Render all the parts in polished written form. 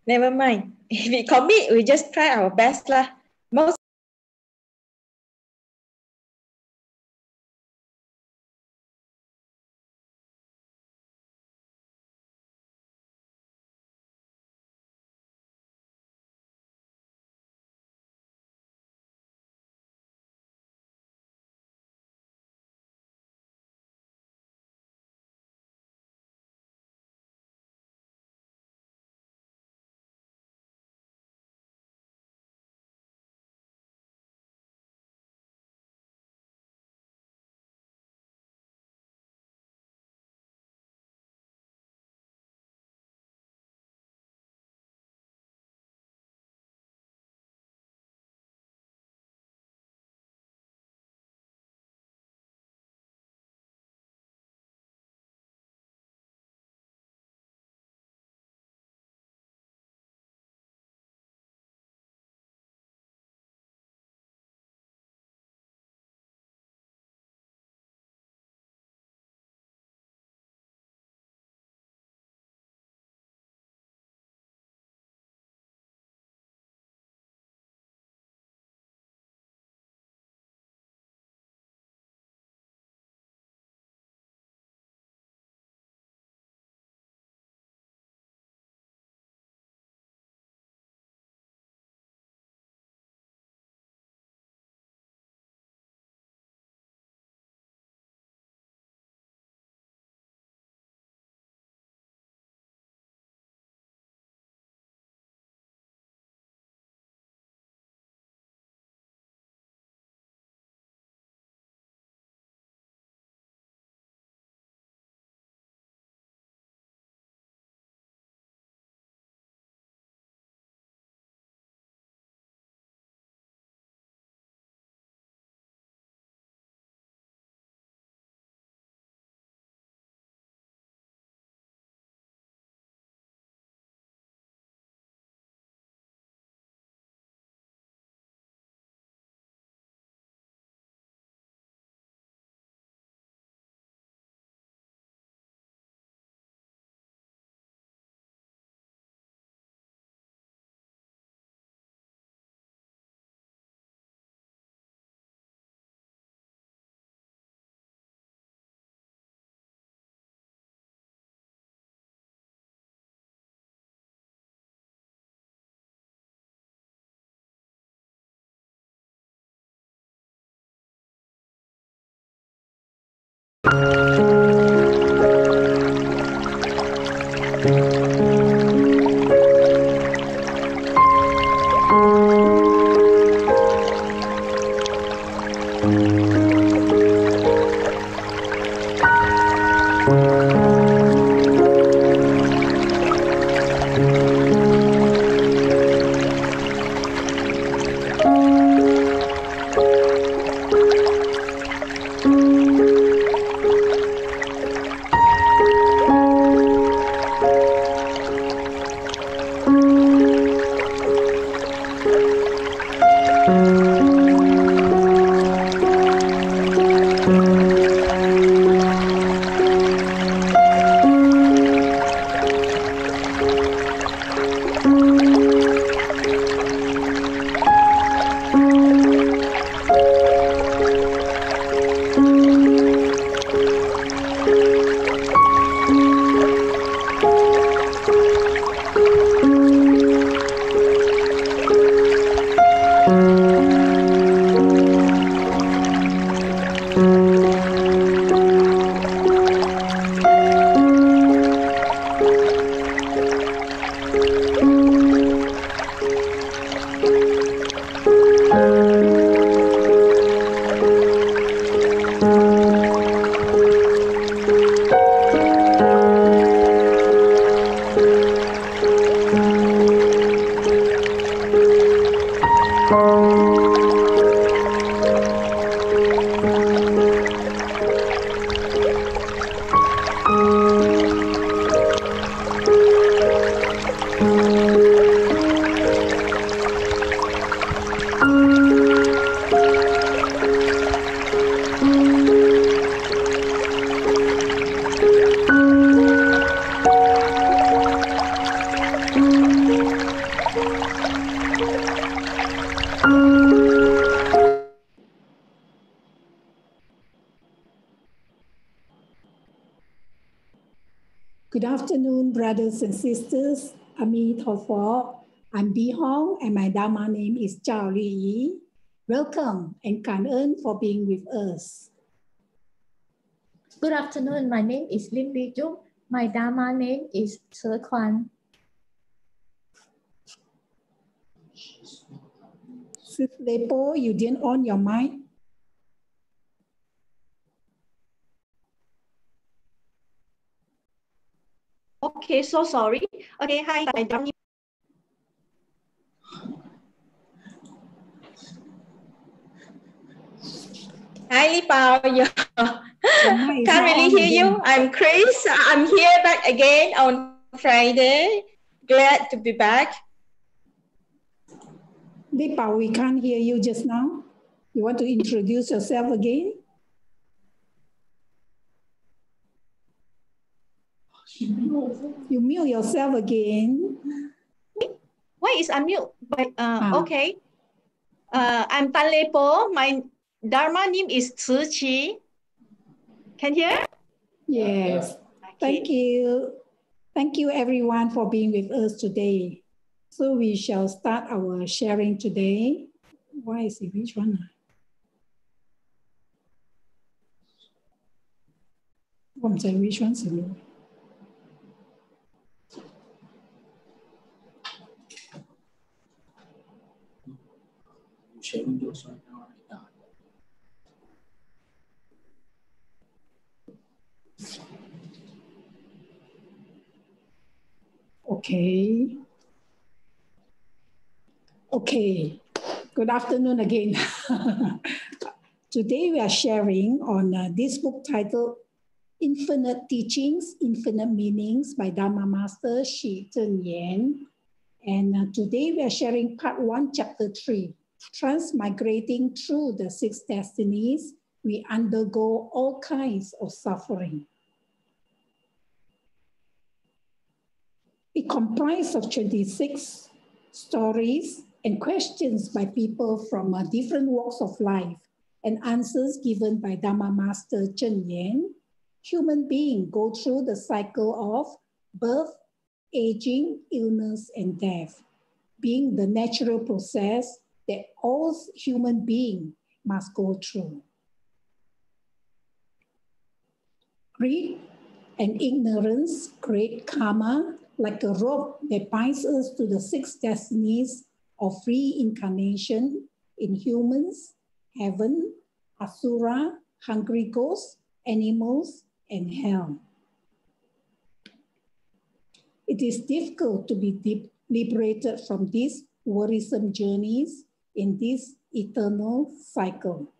never mind. If we commit, we just try our best lah. Most Good afternoon, brothers and sisters. Ami Toh. I'm Bi Hong, and my Dharma name is Chao Li. Welcome and Kan for being with us. Good afternoon. My name is Lim Li Juk. My Dharma name is Kuan. Sis Lay Poh, you didn't on your mic. Okay, so sorry. Okay, hi, my Dharma. Hi, Lay Poh. Can't really hear you. I'm Chris. I'm here back again on Friday. Glad to be back. Lay Poh, we can't hear you just now. You want to introduce yourself again? You mute yourself again. Why is unmute? Okay. I'm Tan Lay Poh. My Dharma name is Chih Ching. Can you hear? Yes. Okay. Thank you. Thank you everyone for being with us today. So we shall start our sharing today. Why is it which one? I'm saying which one? Sharing yours right now. Okay. Okay. Good afternoon again. Today we are sharing on this book titled Infinite Teachings, Infinite Meanings by Dharma Master Shih And today we are sharing part 1, chapter 3. Transmigrating through the 6 destinies, we undergo all kinds of suffering. It comprises of 26 stories and questions by people from different walks of life and answers given by Dharma Master Cheng. Human beings go through the cycle of birth, aging, illness, and death, being the natural process that all human beings must go through. Greed and ignorance create karma like a rope that binds us to the 6 destinies of reincarnation in humans, heaven, asura, hungry ghosts, animals, and hell. It is difficult to be liberated from these worrisome journeys in this eternal cycle.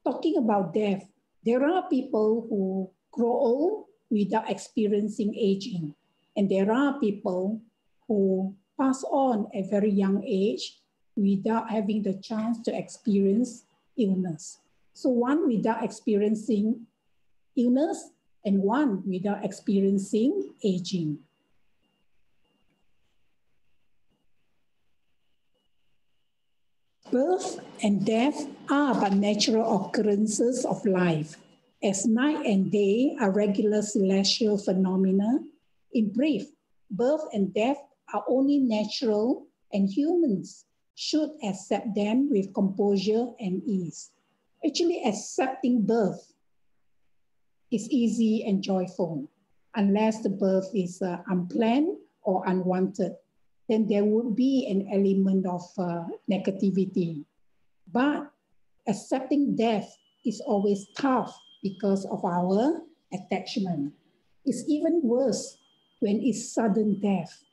Talking about death, there are people who grow old without experiencing aging. And there are people who pass on at a very young age without having the chance to experience illness. So one without experiencing illness and one without experiencing aging. Birth and death are but natural occurrences of life, as night and day are regular celestial phenomena. In brief, birth and death are only natural, and humans should accept them with composure and ease. Actually, accepting birth is easy and joyful, unless the birth is unplanned or unwanted. Then there would be an element of negativity. But accepting death is always tough because of our attachment. It's even worse when it's sudden death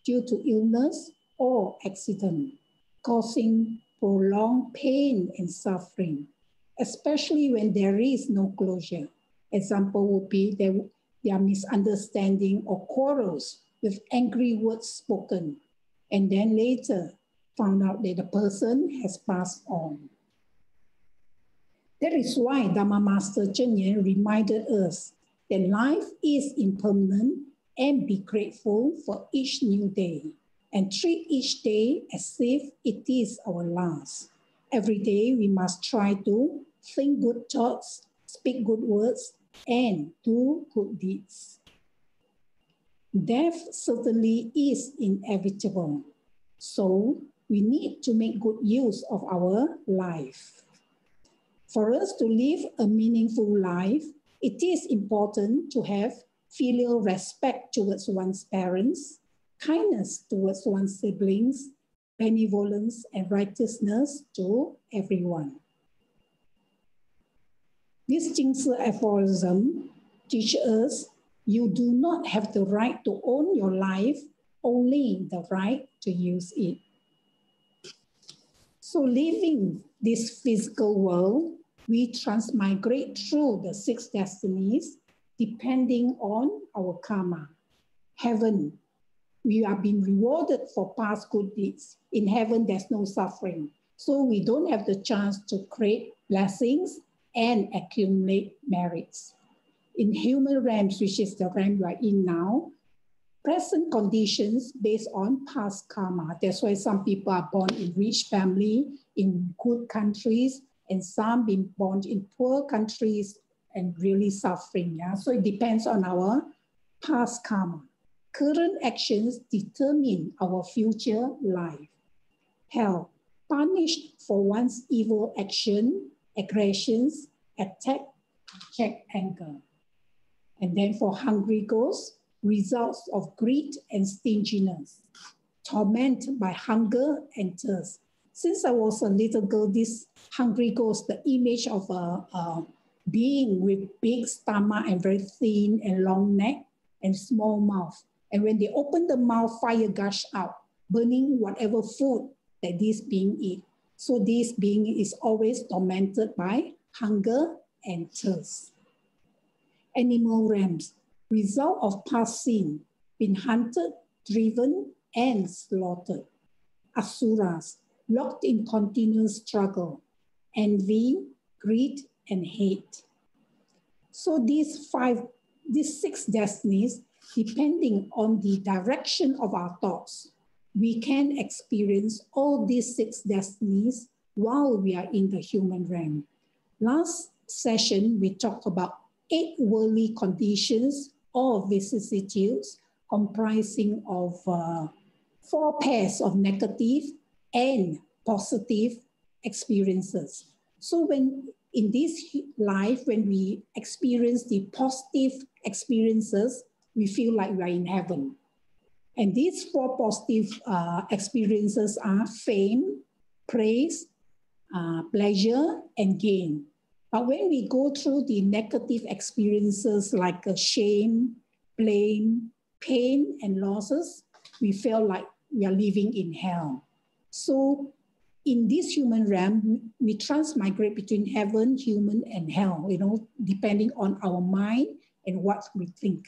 due to illness or accident, causing prolonged pain and suffering, especially when there is no closure. Example would be there are misunderstanding or quarrels with angry words spoken, and then later found out that the person has passed on. That is why Dharma Master Cheng reminded us that life is impermanent and be grateful for each new day and treat each day as if it is our last. Every day we must try to think good thoughts, speak good words, and do good deeds. Death certainly is inevitable. So we need to make good use of our life. For us to live a meaningful life, it is important to have filial respect towards one's parents, kindness towards one's siblings, benevolence and righteousness to everyone. This Jing Si aphorism teaches us you do not have the right to own your life, only the right to use it. So living this physical world, we transmigrate through the 6 destinies depending on our karma. Heaven, we are being rewarded for past good deeds. In heaven, there's no suffering. So we don't have the chance to create blessings and accumulate merits. In human realms, which is the realm we are in now, present conditions based on past karma. That's why some people are born in rich family, in good countries, and some being born in poor countries and really suffering. Yeah? So it depends on our past karma. Current actions determine our future life. Hell, punished for one's evil action, aggressions, attack, check, anger. And then for hungry ghosts, results of greed and stinginess, torment by hunger and thirst. Since I was a little girl, this hungry ghost, the image of a being with big stomach and very thin and long neck and small mouth. And when they open the mouth, fire gush out, burning whatever food that this being eat. So this being is always tormented by hunger and thirst. Animal realms, result of past sin, been hunted, driven, and slaughtered. Asuras, locked in continuous struggle, envy, greed, and hate. So these 6 destinies, depending on the direction of our thoughts, we can experience all these 6 destinies while we are in the human realm. Last session, we talked about 8 worldly conditions or vicissitudes comprising of 4 pairs of negative and positive experiences. So when in this life, when we experience the positive experiences, we feel like we are in heaven. And these 4 positive experiences are fame, praise, pleasure, and gain. But when we go through the negative experiences like shame, blame, pain, and losses, we feel like we are living in hell. So in this human realm, we transmigrate between heaven, human, and hell, depending on our mind and what we think.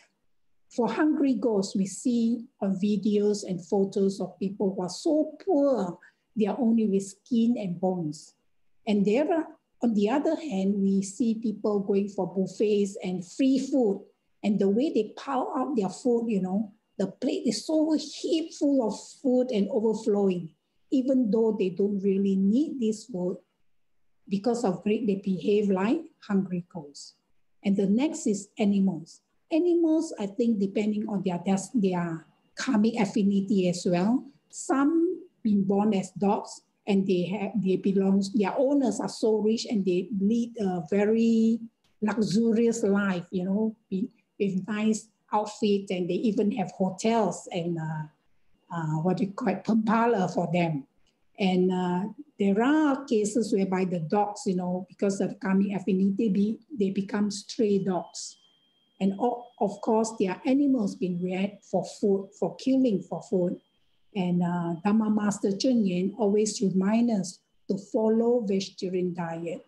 For hungry ghosts, we see on videos and photos of people who are so poor, they are only with skin and bones. And there are, on the other hand, we see people going for buffets and free food. And the way they pile up their food, the plate is so heaped full of food and overflowing. Even though they don't really need this food, because of greed, they behave like hungry ghosts. And the next is animals. Animals, I think, depending on their karmic affinity as well. Some been born as dogs, and their owners are so rich and they lead a very luxurious life, with nice outfit, and they even have hotels and pampala for them. And there are cases whereby the dogs, because of karmic affinity, they become stray dogs. And of course, there are animals being reared for food, for killing for food. And Dharma Master Cheng always reminds us to follow vegetarian diet.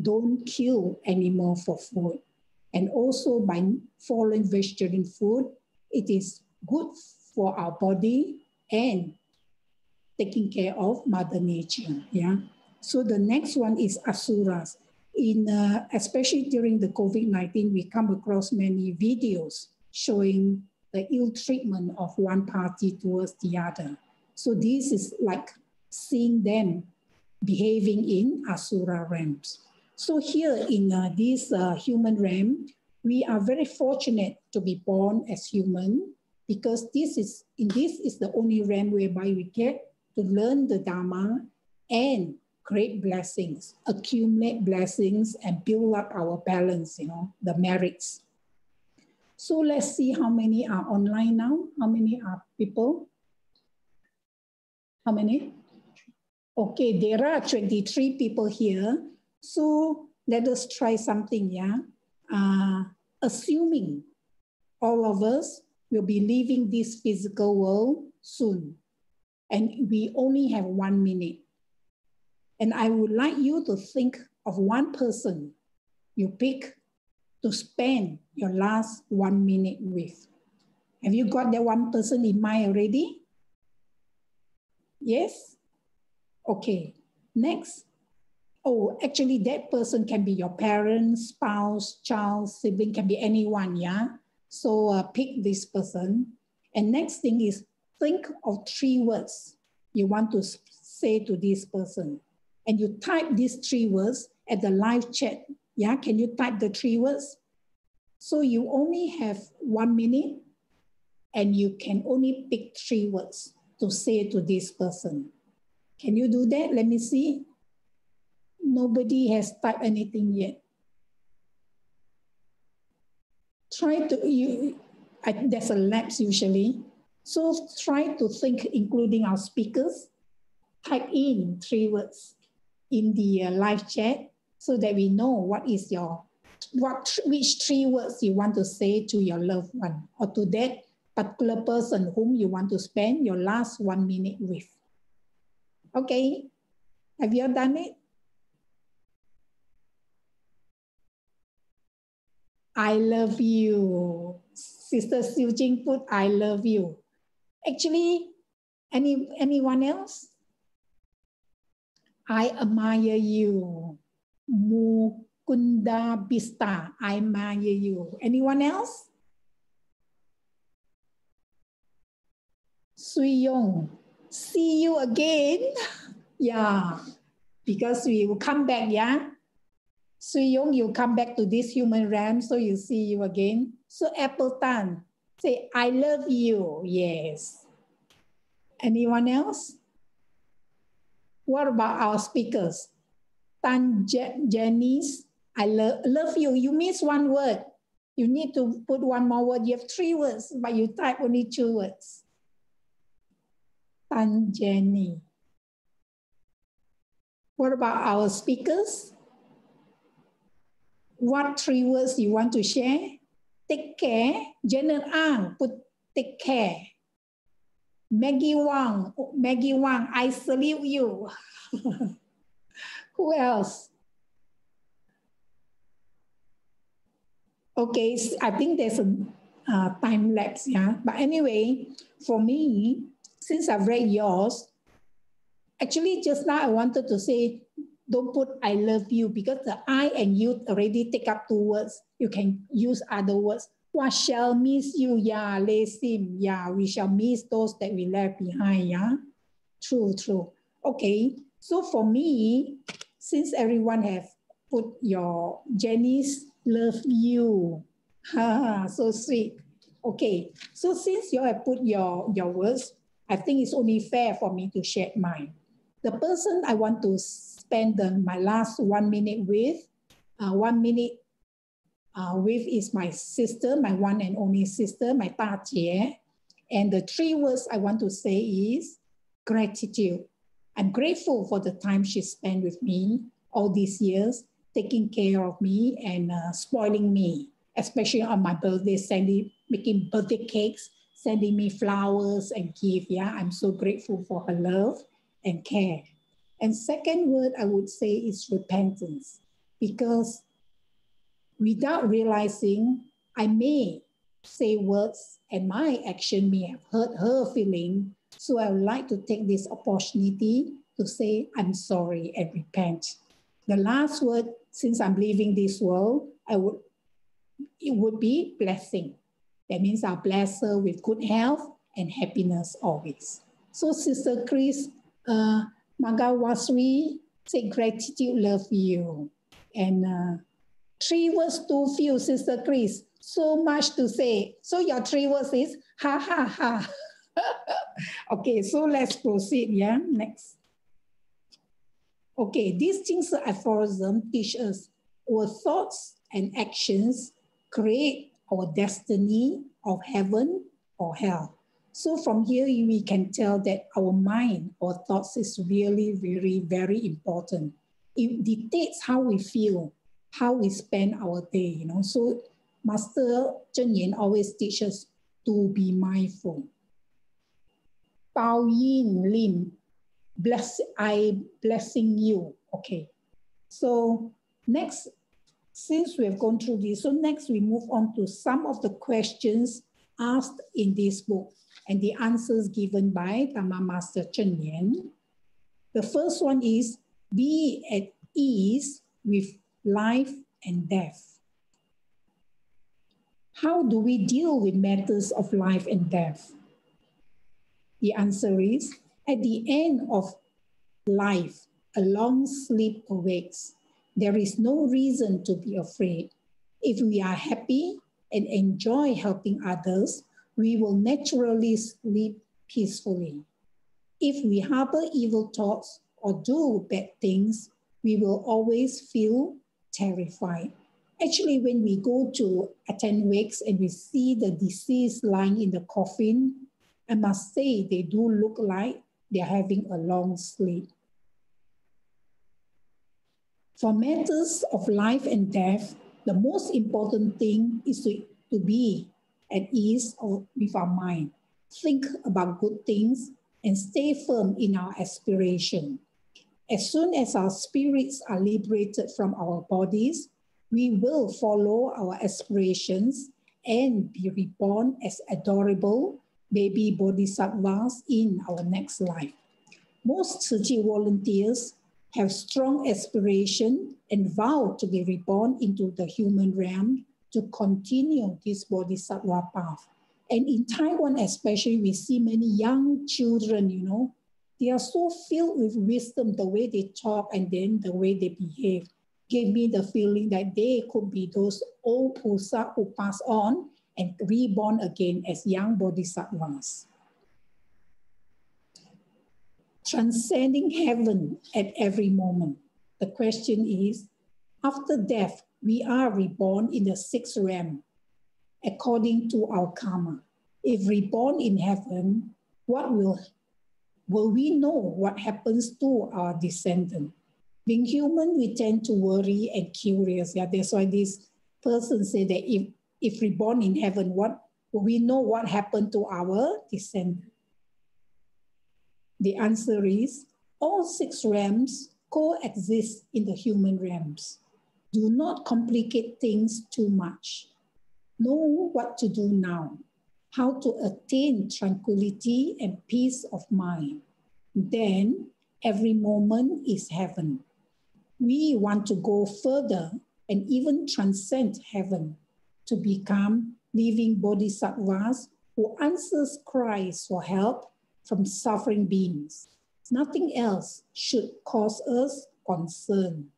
Don't kill animal for food. And also by following vegetarian food, it is good for our body and taking care of Mother Nature. Yeah. So the next one is Asuras. Especially during the COVID-19, we come across many videos showing the ill treatment of one party towards the other. So this is like seeing them behaving in Asura realms. So here in this human realm, we are very fortunate to be born as human because this is the only realm whereby we get to learn the Dharma and create blessings, accumulate blessings, and build up our balance, the merits. So let's see how many are online now. How many are people? How many? Okay, there are 23 people here. So let us try something, yeah? Assuming all of us will be leaving this physical world soon, and we only have 1 minute. And I would like you to think of one person you pick to spend your last 1 minute with. Have you got that one person in mind already? Yes? Okay. Next. Oh, actually, that person can be your parent, spouse, child, sibling, can be anyone, yeah? So pick this person. And next thing is think of 3 words you want to say to this person. And you type these 3 words at the live chat. Yeah, can you type the 3 words? So you only have 1 minute and you can only pick 3 words to say to this person. Can you do that? Let me see. Nobody has typed anything yet. Try to, there's a lapse usually. So try to think, including our speakers, type in 3 words in the live chat so that we know which 3 words you want to say to your loved one or to that particular person whom you want to spend your last 1 minute with. Okay, have you all done it? I love you. Sister Siew Ching put, I love you. Actually, anyone else? I admire you. Mukunda Bista, I admire you. Anyone else? Sui Yong, see you again. Yeah, because we will come back, yeah? Sui Yong, you come back to this human realm, so you see you again. So Appleton, say, I love you. Yes. Anyone else? What about our speakers? Tan Janice, I love you. You miss 1 word. You need to put 1 more word. You have 3 words, but you type only 2 words. Tan Jenny. What about our speakers? What 3 words you want to share? Take care. Janet Ang, put take care. Maggie Wang, I salute you. Who else? Okay, I think there's a time lapse, yeah. But anyway, for me, since I've read yours, actually just now I wanted to say, don't put I love you because the I and you already take up 2 words. You can use other words. What shall miss you? Yeah, Lay Sim. Yeah, we shall miss those that we left behind. Yeah, true. Okay, so for me, since everyone have put your Jenny's love you, so sweet. Okay, so since you have put your words, I think it's only fair for me to share mine. The person I want to spend my last 1 minute with, 1 minute with is my sister, my one and only sister, my Da Jie. And the 3 words I want to say is gratitude. I'm grateful for the time she spent with me all these years, taking care of me and spoiling me, especially on my birthday, making birthday cakes, sending me flowers and gifts. Yeah, I'm so grateful for her love and care. And second word I would say is repentance, because without realizing, I may say words and my action may have hurt her feeling. So I would like to take this opportunity to say I'm sorry and repent. The last word, since I'm leaving this world, it would be blessing. That means I'll bless her with good health and happiness always. So Sister Chris, Magawasri, say gratitude, love you. And 3 words too few, Sister Chris. So much to say. So your 3 words is ha ha ha. Okay, so let's proceed. Yeah, next. Okay, these things aphorism teach us our thoughts and actions create our destiny of heaven or hell. So from here we can tell that our mind or thoughts is really very, very important. It dictates how we feel, how we spend our day, So Master Cheng Yen always teaches to be mindful. Bao Yin Lim, I blessing you. Okay. So next, since we have gone through this, so next we move on to some of the questions asked in this book and the answers given by Dharma Master Cheng Yen. The first one is be at ease with life and death. How do we deal with matters of life and death? The answer is, at the end of life, a long sleep awaits. There is no reason to be afraid. If we are happy and enjoy helping others, we will naturally sleep peacefully. If we harbor evil thoughts or do bad things, we will always feel terrified. Actually, when we go to attend wakes and we see the deceased lying in the coffin, I must say they do look like they're having a long sleep. For matters of life and death, the most important thing is to be at ease with our mind. Think about good things and stay firm in our aspiration. As soon as our spirits are liberated from our bodies, we will follow our aspirations and be reborn as adorable baby bodhisattvas in our next life. Most Tzu Chi volunteers have strong aspiration and vow to be reborn into the human realm to continue this bodhisattva path. And in Taiwan especially, we see many young children, they are so filled with wisdom, the way they talk and then the way they behave. Gave me the feeling that they could be those old Pusa who pass on and reborn again as young bodhisattvas. Transcending heaven at every moment. The question is, after death, we are reborn in the 6th realm, according to our karma. If reborn in heaven, what will we know what happens to our descendant? Being human, we tend to worry and curious. Yeah, that's why this person said that if reborn in heaven, what will we know what happened to our descendant? The answer is, all 6 realms coexist in the human realms. Do not complicate things too much. Know what to do now, how to attain tranquility and peace of mind. Then every moment is heaven. We want to go further and even transcend heaven to become living bodhisattvas who answers cries for help from suffering beings. Nothing else should cause us concern.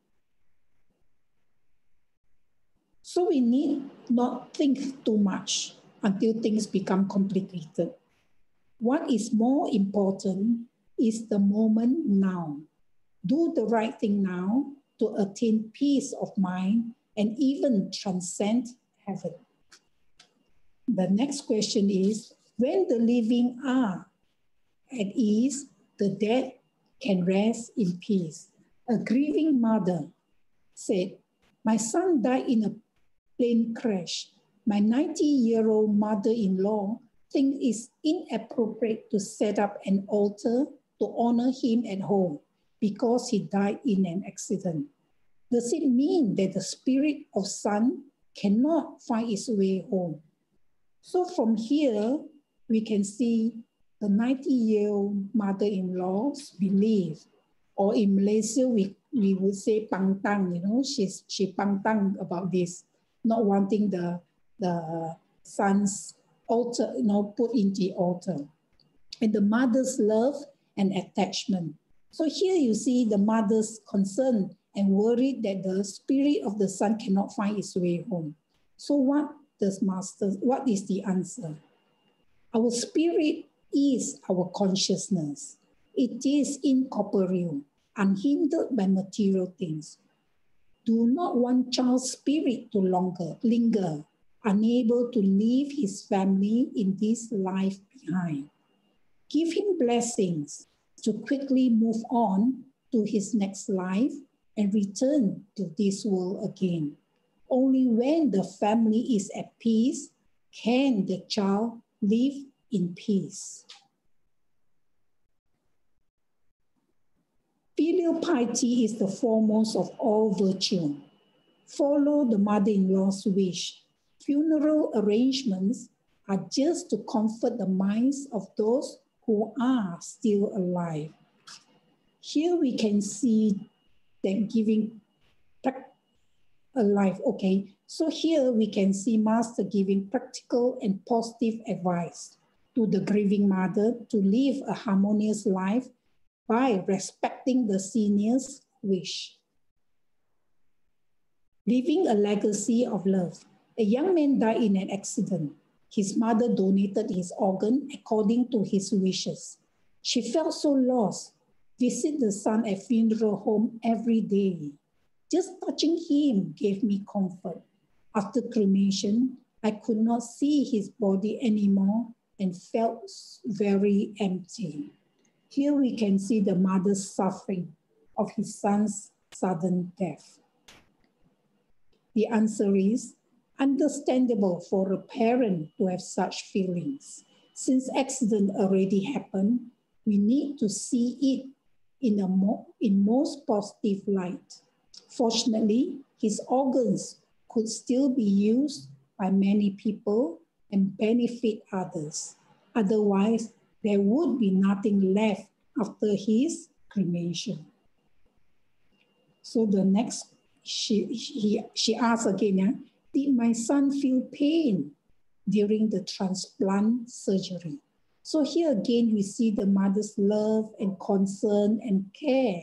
So we need not think too much until things become complicated. What is more important is the moment now. Do the right thing now to attain peace of mind and even transcend heaven. The next question is, when the living are at ease, the dead can rest in peace. A grieving mother said, my son died in a plane crash. My 90-year-old mother-in-law thinks it's inappropriate to set up an altar to honor him at home because he died in an accident. Does it mean that the spirit of son cannot find its way home? So from here, we can see the 90-year-old mother-in-law's belief, or in Malaysia, we would say pangtang, she pangtang about this, not wanting the son's altar, put in the altar. And the mother's love and attachment. So here you see the mother's concern and worried that the spirit of the son cannot find its way home. So what what is the answer? Our spirit is our consciousness. It is incorporeal, unhindered by material things. Do not want child's spirit to linger, unable to leave his family in this life behind. Give him blessings to quickly move on to his next life and return to this world again. Only when the family is at peace can the child live in peace. Filial piety is the foremost of all virtue. Follow the mother-in-law's wish. Funeral arrangements are just to comfort the minds of those who are still alive. Here we can see that giving alive. Okay, so here we can see Master giving practical and positive advice to the grieving mother to live a harmonious life by respecting the senior's wish. Leaving a legacy of love. A young man died in an accident. His mother donated his organ according to his wishes. She felt so lost. Visit the son at funeral home every day. Just touching him gave me comfort. After cremation, I could not see his body anymore and felt very empty. Here we can see the mother's suffering of his son's sudden death. The answer is understandable for a parent to have such feelings. Since accident already happened, we need to see it in most positive light. Fortunately, his organs could still be used by many people and benefit others. Otherwise, there would be nothing left after his cremation. So the next, she asked again, did my son feel pain during the transplant surgery? So here again, we see the mother's love and concern and care.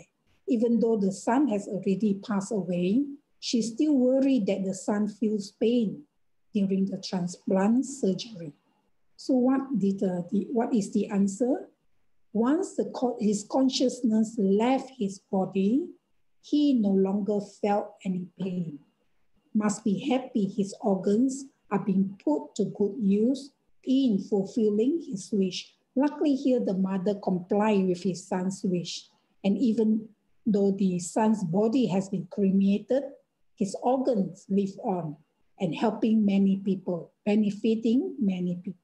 Even though the son has already passed away, she's still worried that the son feels pain during the transplant surgery. So what is the answer? Once his consciousness left his body, he no longer felt any pain. Must be happy his organs are being put to good use in fulfilling his wish. Luckily here, the mother complied with his son's wish. And even though the son's body has been cremated, his organs live on and helping many people, benefiting many people.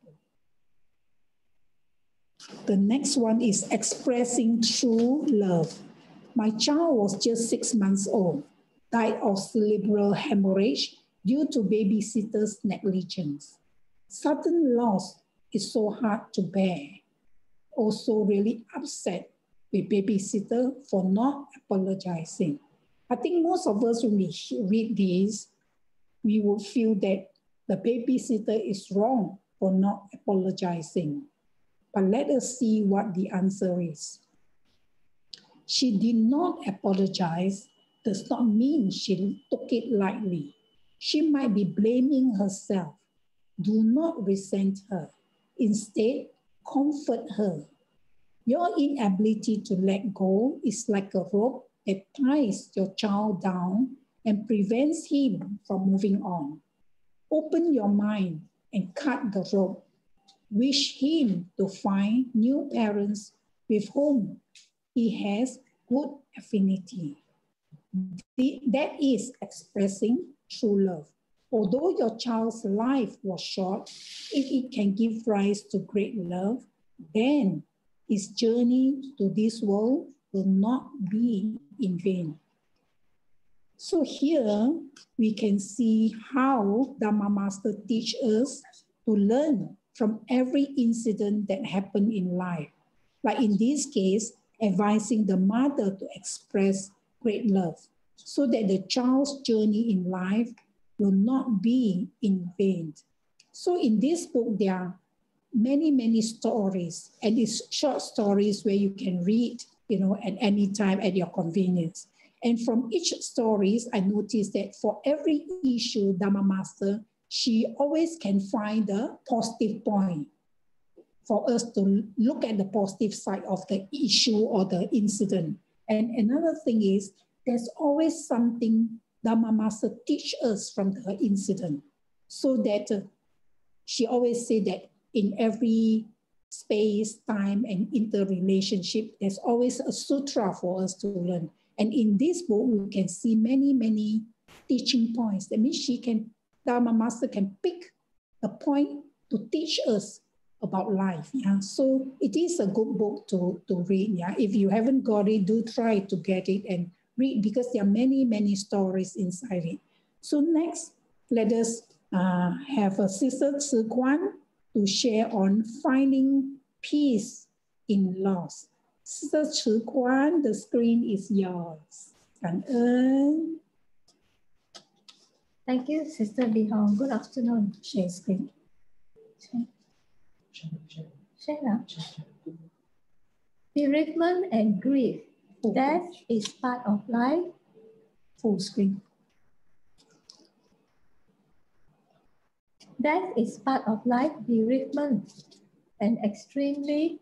The next one is expressing true love. My child was just 6 months old, died of cerebral hemorrhage due to babysitter's negligence. Sudden loss is so hard to bear. Also really upset with babysitter for not apologizing. I think most of us, when we read this, we would feel that the babysitter is wrong for not apologizing. But let us see what the answer is. She did not apologize does not mean she took it lightly. She might be blaming herself. Do not resent her. Instead, comfort her. Your inability to let go is like a rope that ties your child down and prevents him from moving on. Open your mind and cut the rope. Wish him to find new parents with whom he has good affinity. That is expressing true love. Although your child's life was short, if it can give rise to great love, then his journey to this world will not be in vain. So here we can see how Dharma Master teach us to learn from every incident that happened in life. Like in this case, advising the mother to express great love so that the child's journey in life will not be in vain. So in this book, there are many stories, and it's short stories where you can read, at any time at your convenience. And from each stories, I noticed that for every issue, Dharma Master she always can find the positive point for us to look at the positive side of the issue or the incident. And another thing is, there's always something Dharma Master teach us from the incident. So that she always say that in every space, time, and interrelationship, there's always a sutra for us to learn. And in this book, we can see many, many teaching points. That means Dharma Master can pick a point to teach us about life. Yeah, so it is a good book to read. Yeah, if you haven't got it, do try to get it and read, because there are many, many stories inside it. So next, let us have a Sister Kuan to share on finding peace in loss. Sister Kuan, the screen is yours. Cảm ơn. Thank you, Sister Bee Hong. Good afternoon. Share screen. Share now. Bereavement and grief. Death is part of life. Full screen. Death is part of life. Bereavement and extremely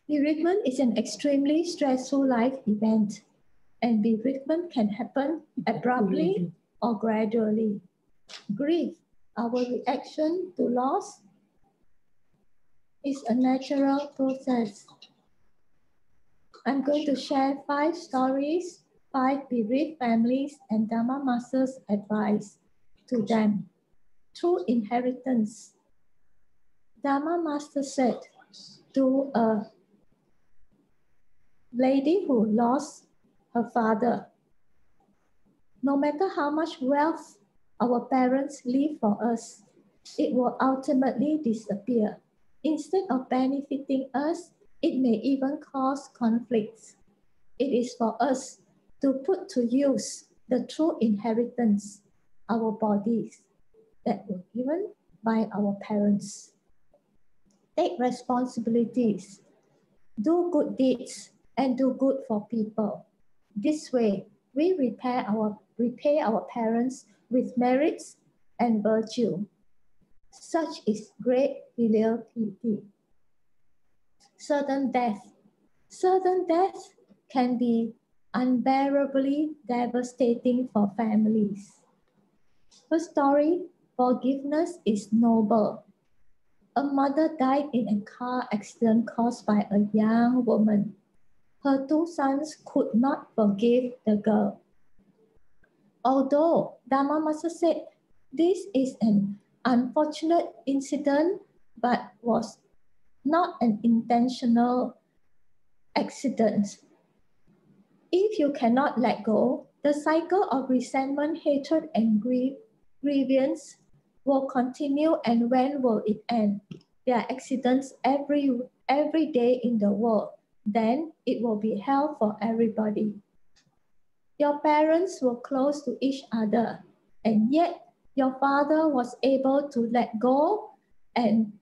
Bereavement is an extremely stressful life event, and bereavement can happen abruptly or gradually. Grief, our reaction to loss, is a natural process. I'm going to share 5 stories, 5 bereaved families, and Dharma Master's advice to them. Through inheritance, Dharma Master said to a lady who lost her father, no matter how much wealth our parents leave for us, it will ultimately disappear. Instead of benefiting us, it may even cause conflicts. It is for us to put to use the true inheritance, our bodies, that were given by our parents. Take responsibilities, do good deeds, and do good for people. This way, we repay our parents with merits and virtue. Such is great filial piety. Sudden death. Sudden death can be unbearably devastating for families. Her story, forgiveness is noble. A mother died in a car accident caused by a young woman. Her 2 sons could not forgive the girl. Although Dharma Master said this is an unfortunate incident but was not an intentional accident. If you cannot let go, the cycle of resentment, hatred, and grievance will continue, and when will it end? There are accidents every day in the world. Then it will be hell for everybody. Your parents were close to each other, and yet your father was able to let go and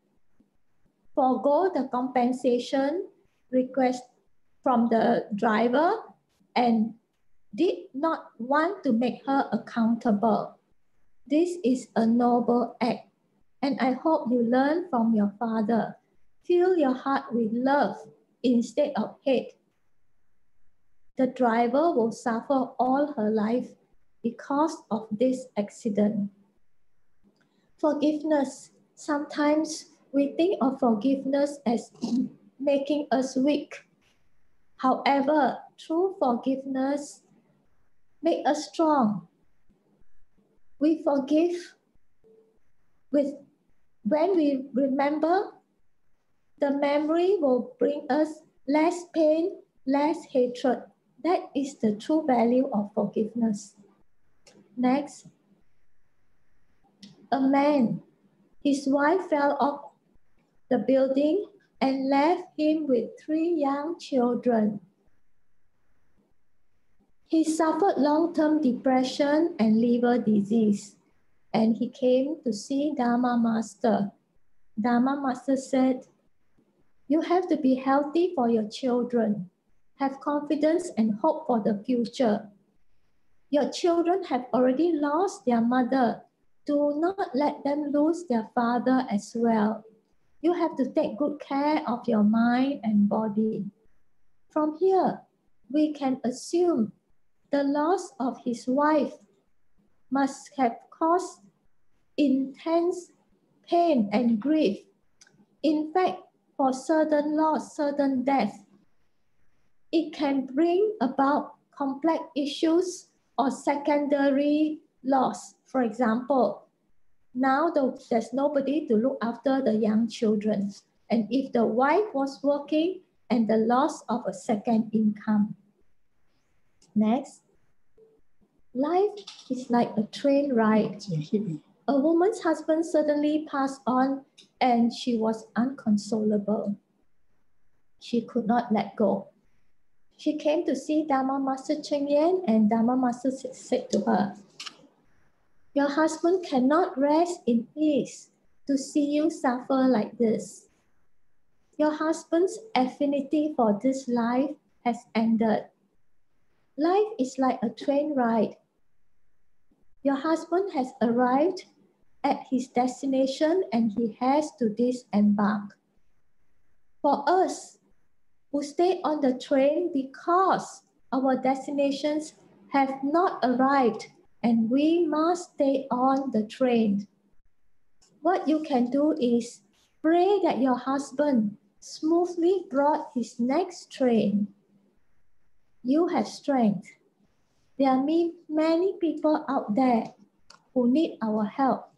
forgo the compensation request from the driver and did not want to make her accountable. This is a noble act, and I hope you learn from your father. Fill your heart with love instead of hate. The driver will suffer all her life because of this accident. Forgiveness. Sometimes we think of forgiveness as making us weak. However, true forgiveness makes us strong. We forgive when we remember, the memory will bring us less pain, less hatred. That is the true value of forgiveness. Next, a man, his wife fell off the building and left him with 3 young children. He suffered long-term depression and liver disease, and he came to see Dharma Master. Dharma Master said, you have to be healthy for your children. Have confidence and hope for the future. Your children have already lost their mother. Do not let them lose their father as well. You have to take good care of your mind and body. From here, we can assume the loss of his wife must have caused intense pain and grief. In fact, for certain loss, certain death, it can bring about complex issues or secondary loss. For example, now there's nobody to look after the young children. And if the wife was working, and the loss of a second income. Next, life is like a train ride. A woman's husband suddenly passed on and she was unconsolable. She could not let go. She came to see Dharma Master Cheng Yen, and Dharma Master said to her, your husband cannot rest in peace to see you suffer like this. Your husband's affinity for this life has ended. Life is like a train ride. Your husband has arrived at his destination and he has to disembark. For us who stay on the train because our destinations have not arrived and we must stay on the train, what you can do is pray that your husband smoothly brought his next train. You have strength. There are many people out there who need our help.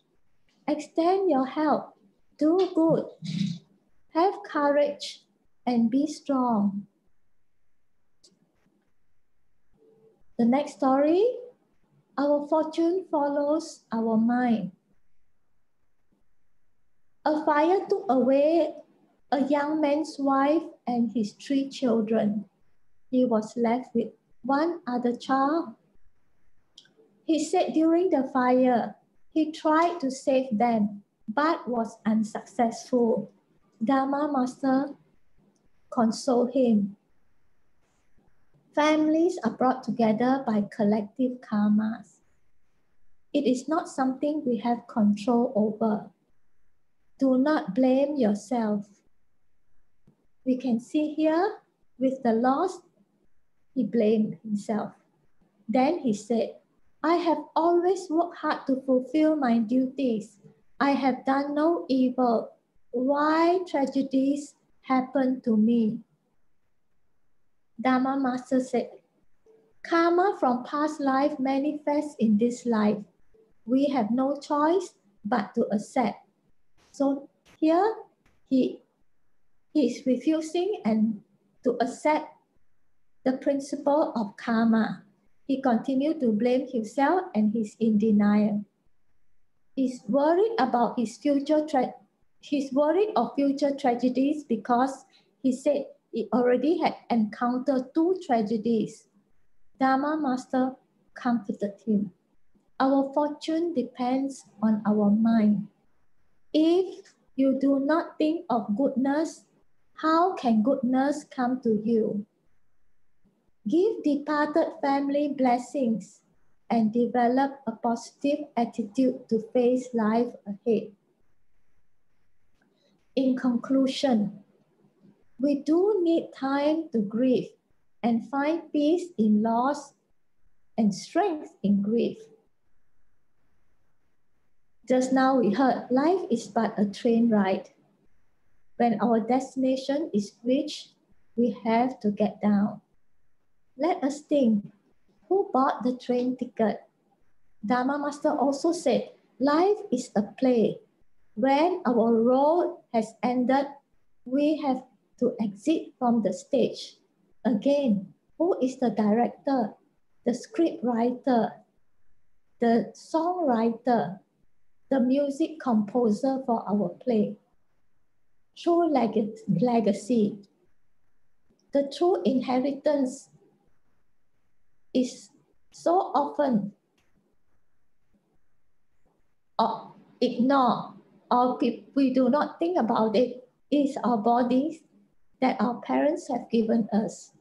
Extend your help. Do good. Have courage and be strong. The next story, our fortune follows our mind. A fire took away a young man's wife and his 3 children. He was left with one other child. He said during the fire, he tried to save them, but was unsuccessful. Dharma Master consoled him. Families are brought together by collective karmas. It is not something we have control over. Do not blame yourself. We can see here with the loss, he blamed himself. Then he said, I have always worked hard to fulfill my duties. I have done no evil. Why tragedies happen to me? Dharma Master said, karma from past life manifests in this life. We have no choice but to accept. So here he is refusing and to accept the principle of karma. He continued to blame himself and he's in denial. He's worried about his future. He's worried of future tragedies because he said he already had encountered 2 tragedies. Dharma Master comforted him. Our fortune depends on our mind. If you do not think of goodness, how can goodness come to you? Give departed family blessings and develop a positive attitude to face life ahead. In conclusion, we do need time to grieve and find peace in loss and strength in grief. Just now we heard life is but a train ride. When our destination is reached, we have to get down. Let us think, who bought the train ticket? Dharma Master also said, life is a play. When our role has ended, we have to exit from the stage. Again, who is the director, the script writer, the songwriter, the music composer for our play? True legacy. The true inheritance is so often ignored or we do not think about it, is our bodies that our parents have given us.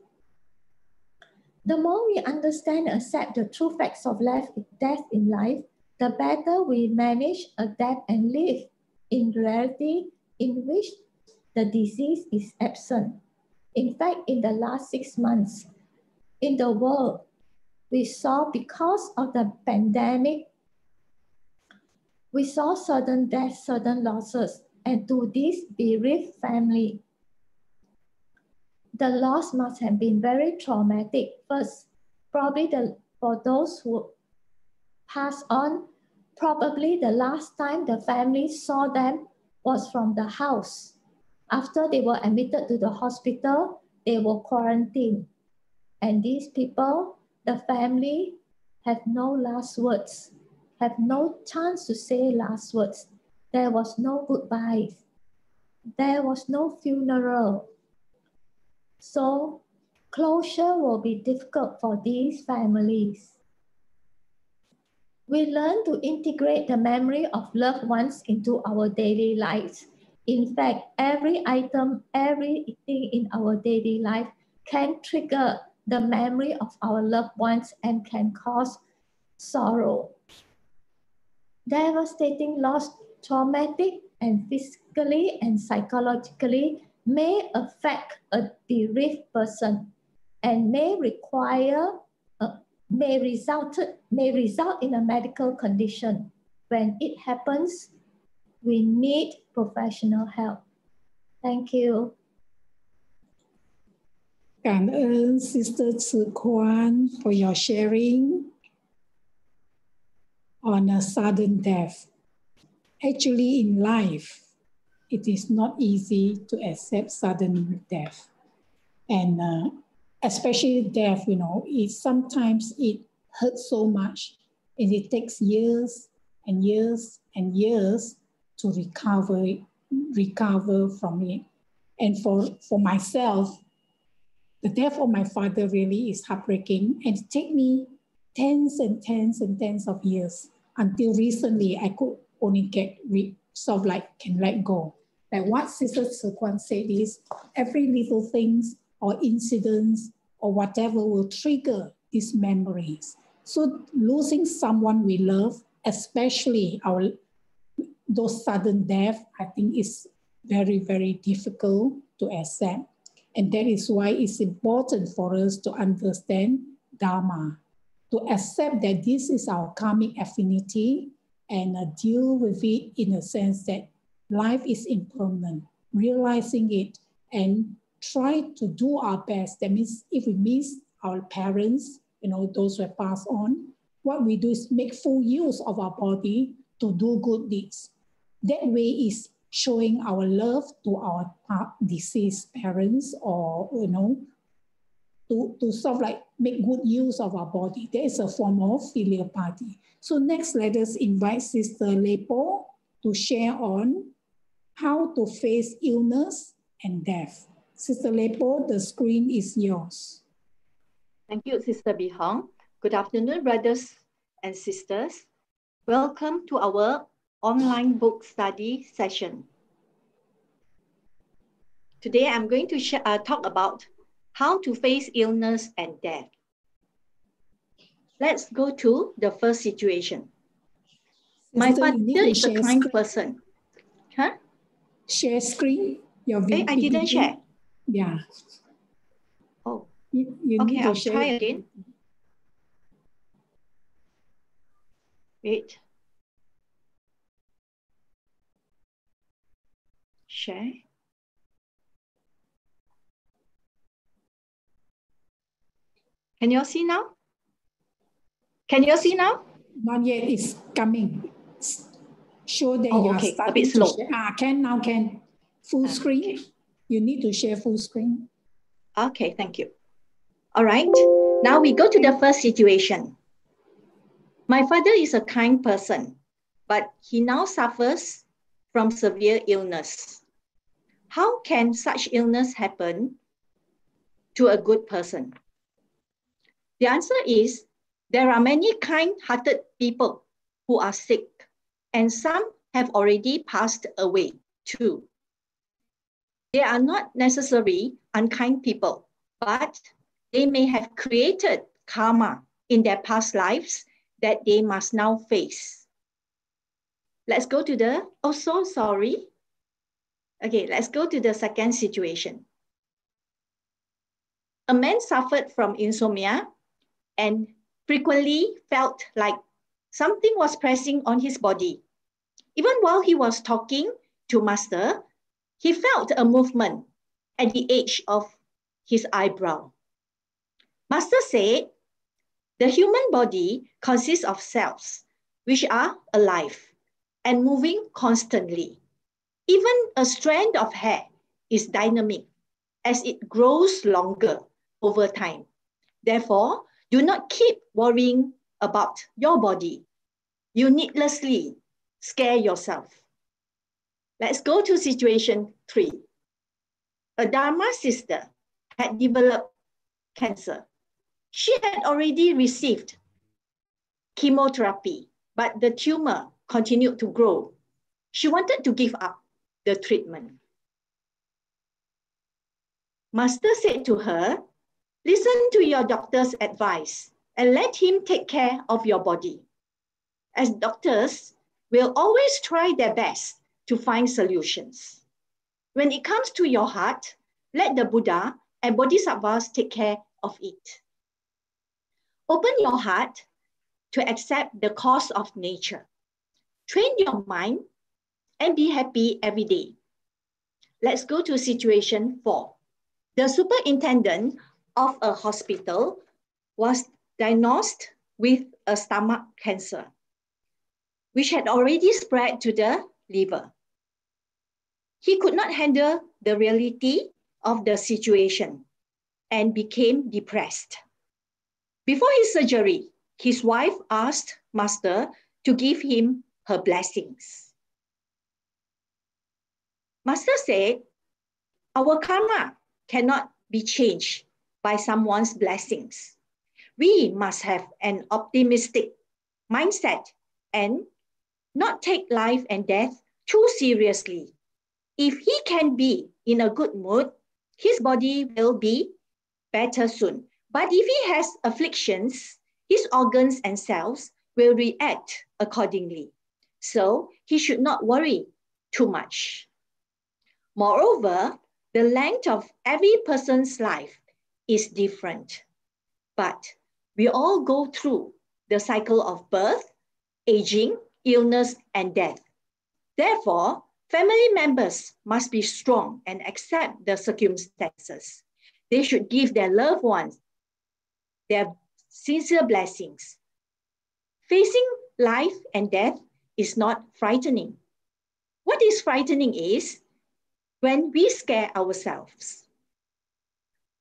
The more we understand and accept the true facts of life, death in life, the better we manage, adapt, and live in reality in which the disease is absent. In fact, in the last 6 months, in the world, we saw, because of the pandemic, we saw sudden deaths, sudden losses, and to this bereaved family, the loss must have been very traumatic. First, probably for those who passed on, probably the last time the family saw them was from the house. After they were admitted to the hospital, they were quarantined. And these people, the family, have no last words, have no chance to say last words. There was no goodbye. There was no funeral. So closure will be difficult for these families. We learn to integrate the memory of loved ones into our daily lives. In fact, every item, everything in our daily life can trigger the memory of our loved ones and can cause sorrow. Devastating loss, traumatic and physically and psychologically, may affect a bereaved person and may result in a medical condition. When it happens, we need professional help. Thank you. Cảm ơn Sister Kuan for your sharing on a sudden death. Actually, in life, it is not easy to accept sudden death. And especially death, sometimes it hurts so much, and it takes years and years and years to recover from it. And for myself, the death of my father really is heartbreaking, and it took me tens and tens and tens of years until recently I could only can let go. Like what Sister Kuan said is, every little things or incidents or whatever will trigger these memories. So losing someone we love, especially those sudden death, I think is very, very difficult to accept. And that is why it's important for us to understand Dharma, to accept that this is our karmic affinity and deal with it in a sense that life is impermanent, realizing it and try to do our best. That means if we miss our parents, those who have passed on, what we do is make full use of our body to do good deeds. That way is showing our love to our deceased parents, or to sort of like make good use of our body. There is a form of filial piety. So next, let us invite Sister Lay Poh to share on how to face illness and death. Sister Lay Poh, the screen is yours. Thank you, Sister Bihong. Good afternoon, brothers and sisters. Welcome to our online book study session. Today, I'm going to talk about how to face illness and death. Let's go to the first situation. My father is a kind person. Huh? Share screen. Your video. I didn't share. Yeah. Oh. You okay, I'll try again. Wait. Share. Can you all see now? Can you all see now? Not yet. It's coming. Show that you are okay. starting a bit slow. to share. Now can. Full screen. Okay. You need to share full screen. Okay, thank you. All right. Now we go to the first situation. My father is a kind person, but he now suffers from severe illness. How can such illness happen to a good person? The answer is there are many kind-hearted people who are sick, and some have already passed away too. They are not necessarily unkind people, but they may have created karma in their past lives that they must now face. Let's go to the, oh, so sorry. Okay, let's go to the second situation. A man suffered from insomnia and frequently felt like something was pressing on his body. Even while he was talking to Master, he felt a movement at the edge of his eyebrow. Master said, the human body consists of cells which are alive and moving constantly. Even a strand of hair is dynamic as it grows longer over time. Therefore, do not keep worrying about your body. You needlessly scare yourself. Let's go to situation 3. A Dharma sister had developed cancer. She had already received chemotherapy, but the tumor continued to grow. She wanted to give up the treatment. Master said to her, listen to your doctor's advice and let him take care of your body. As doctors will always try their best to find solutions. When it comes to your heart, let the Buddha and Bodhisattvas take care of it. Open your heart to accept the course of nature. Train your mind and be happy every day. Let's go to situation 4. The superintendent of a hospital was diagnosed with a stomach cancer, which had already spread to the liver. He could not handle the reality of the situation and became depressed. Before his surgery, his wife asked Master to give him her blessings. Master said, our karma cannot be changed by someone's blessings. We must have an optimistic mindset and not take life and death too seriously. If he can be in a good mood, his body will be better soon. But if he has afflictions, his organs and cells will react accordingly. So he should not worry too much. Moreover, the length of every person's life is different. But we all go through the cycle of birth, aging, illness, and death. Therefore, family members must be strong and accept the circumstances. They should give their loved ones their sincere blessings. Facing life and death is not frightening. What is frightening is when we scare ourselves.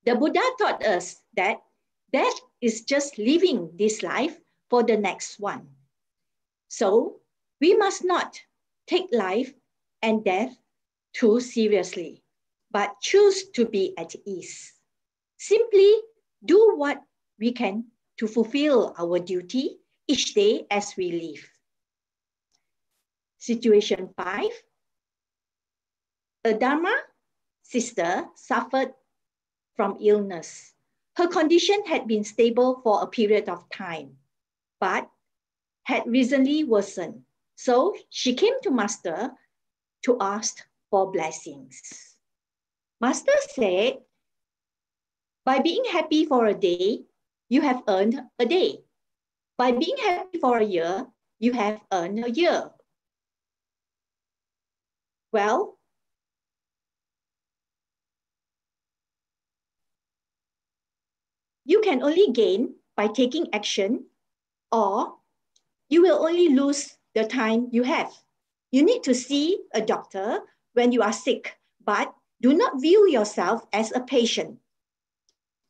The Buddha taught us that death is just living this life for the next one. So we must not take life and death too seriously, but choose to be at ease. Simply do what we can to fulfill our duty each day as we live. Situation 5. A Dharma sister suffered from illness. Her condition had been stable for a period of time, but had recently worsened. So she came to Master to ask for blessings. Master said, by being happy for a day, you have earned a day. By being happy for a year, you have earned a year. Well, you can only gain by taking action, or you will only lose the time you have. You need to see a doctor when you are sick, but do not view yourself as a patient.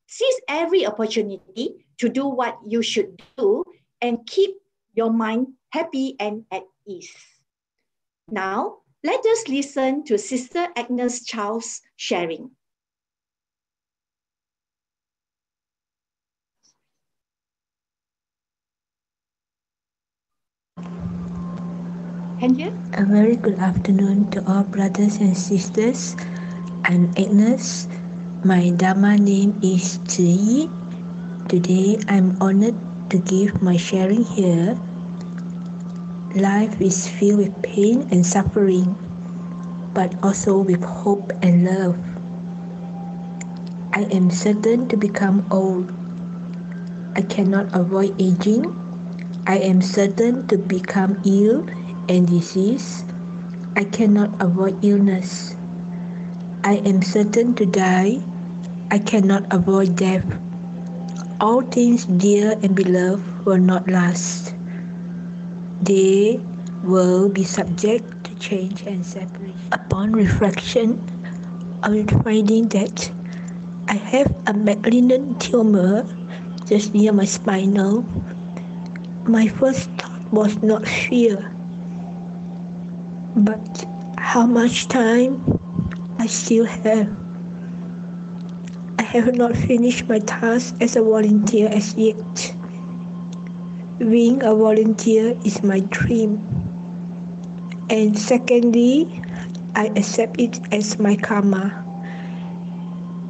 Seize every opportunity to do what you should do and keep your mind happy and at ease. Now, let us listen to Sister Agnes Chow's sharing. Can you? A very good afternoon to all brothers and sisters. I'm Agnes. My Dharma name is Shih. Today I'm honored to give my sharing here. Life is filled with pain and suffering, but also with hope and love. I am certain to become old. I cannot avoid aging. I am certain to become ill and disease. I cannot avoid illness. I am certain to die. I cannot avoid death. All things dear and beloved will not last. They will be subject to change and separation. Upon reflection, I will finding that I have a malignant tumor just near my spinal. My first thought was not fear, but how much time I still have. I have not finished my task as a volunteer as yet. Being a volunteer is my dream. And secondly, I accept it as my karma.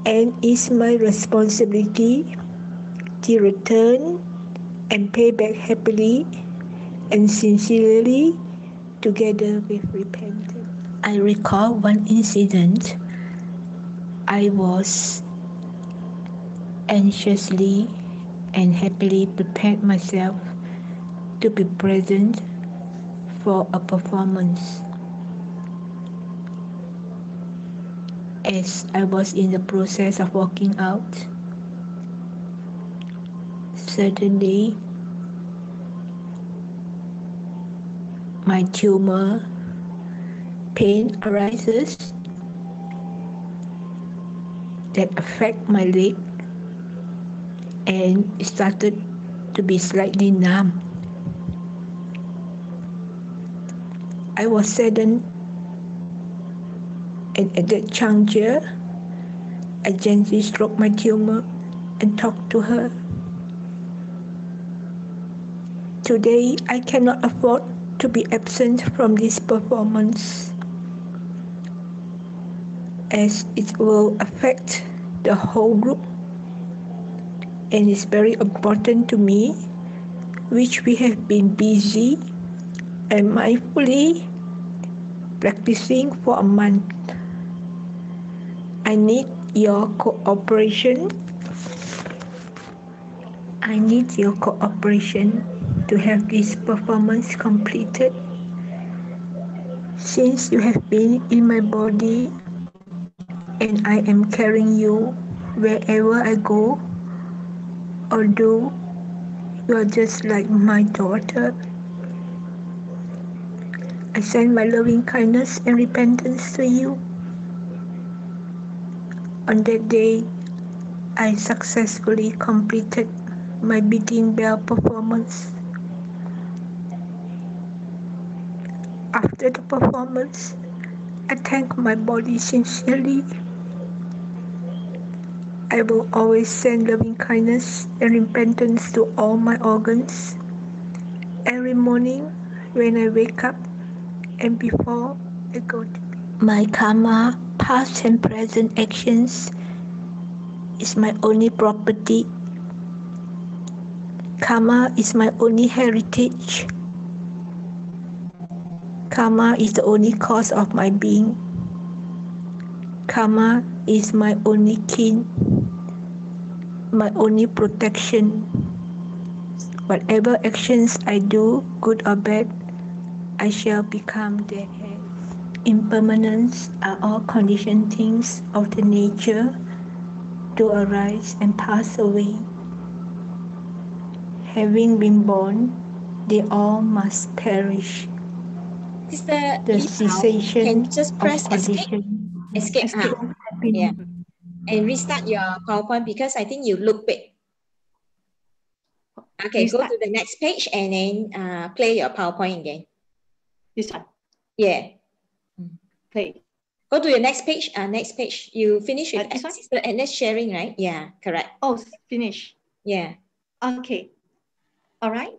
And it's my responsibility to return and pay back happily and sincerely together with repentance. I recall one incident. I was anxiously and happily prepared myself to be present for a performance. As I was in the process of walking out, suddenly my tumor pain arises that affect my leg and started to be slightly numb. I was saddened, and at that juncture, I gently stroked my tumor and talked to her. Today, I cannot afford to be absent from this performance, as it will affect the whole group, and it's very important to me, which we have been busy and mindfully practicing for a month. I need your cooperation. I need your cooperation to have this performance completed. Since you have been in my body and I am carrying you wherever I go, although you are just like my daughter, I send my loving kindness and repentance to you. On that day, I successfully completed my beating bell performance. After the performance, I thank my body sincerely. I will always send loving kindness and repentance to all my organs. Every morning when I wake up and before I go to bed. My karma, past and present actions, is my only property. Karma is my only heritage. Karma is the only cause of my being. Karma is my only kin, my only protection. Whatever actions I do, good or bad, I shall become their head. Impermanence are all conditioned things of the nature to arise and pass away. Having been born, they all must perish. Sister The Lay Poh, cessation can you just of press escape? condition. Escape. Yeah. And restart your PowerPoint because I think you loop it. Okay, Restart. go to the next page and then play your PowerPoint again. This one. Yeah. Play. Go to your next page. Next page. You finish with This one? Sister Agnes sharing, right? Yeah, correct. Oh, finish. Yeah. Okay. All right.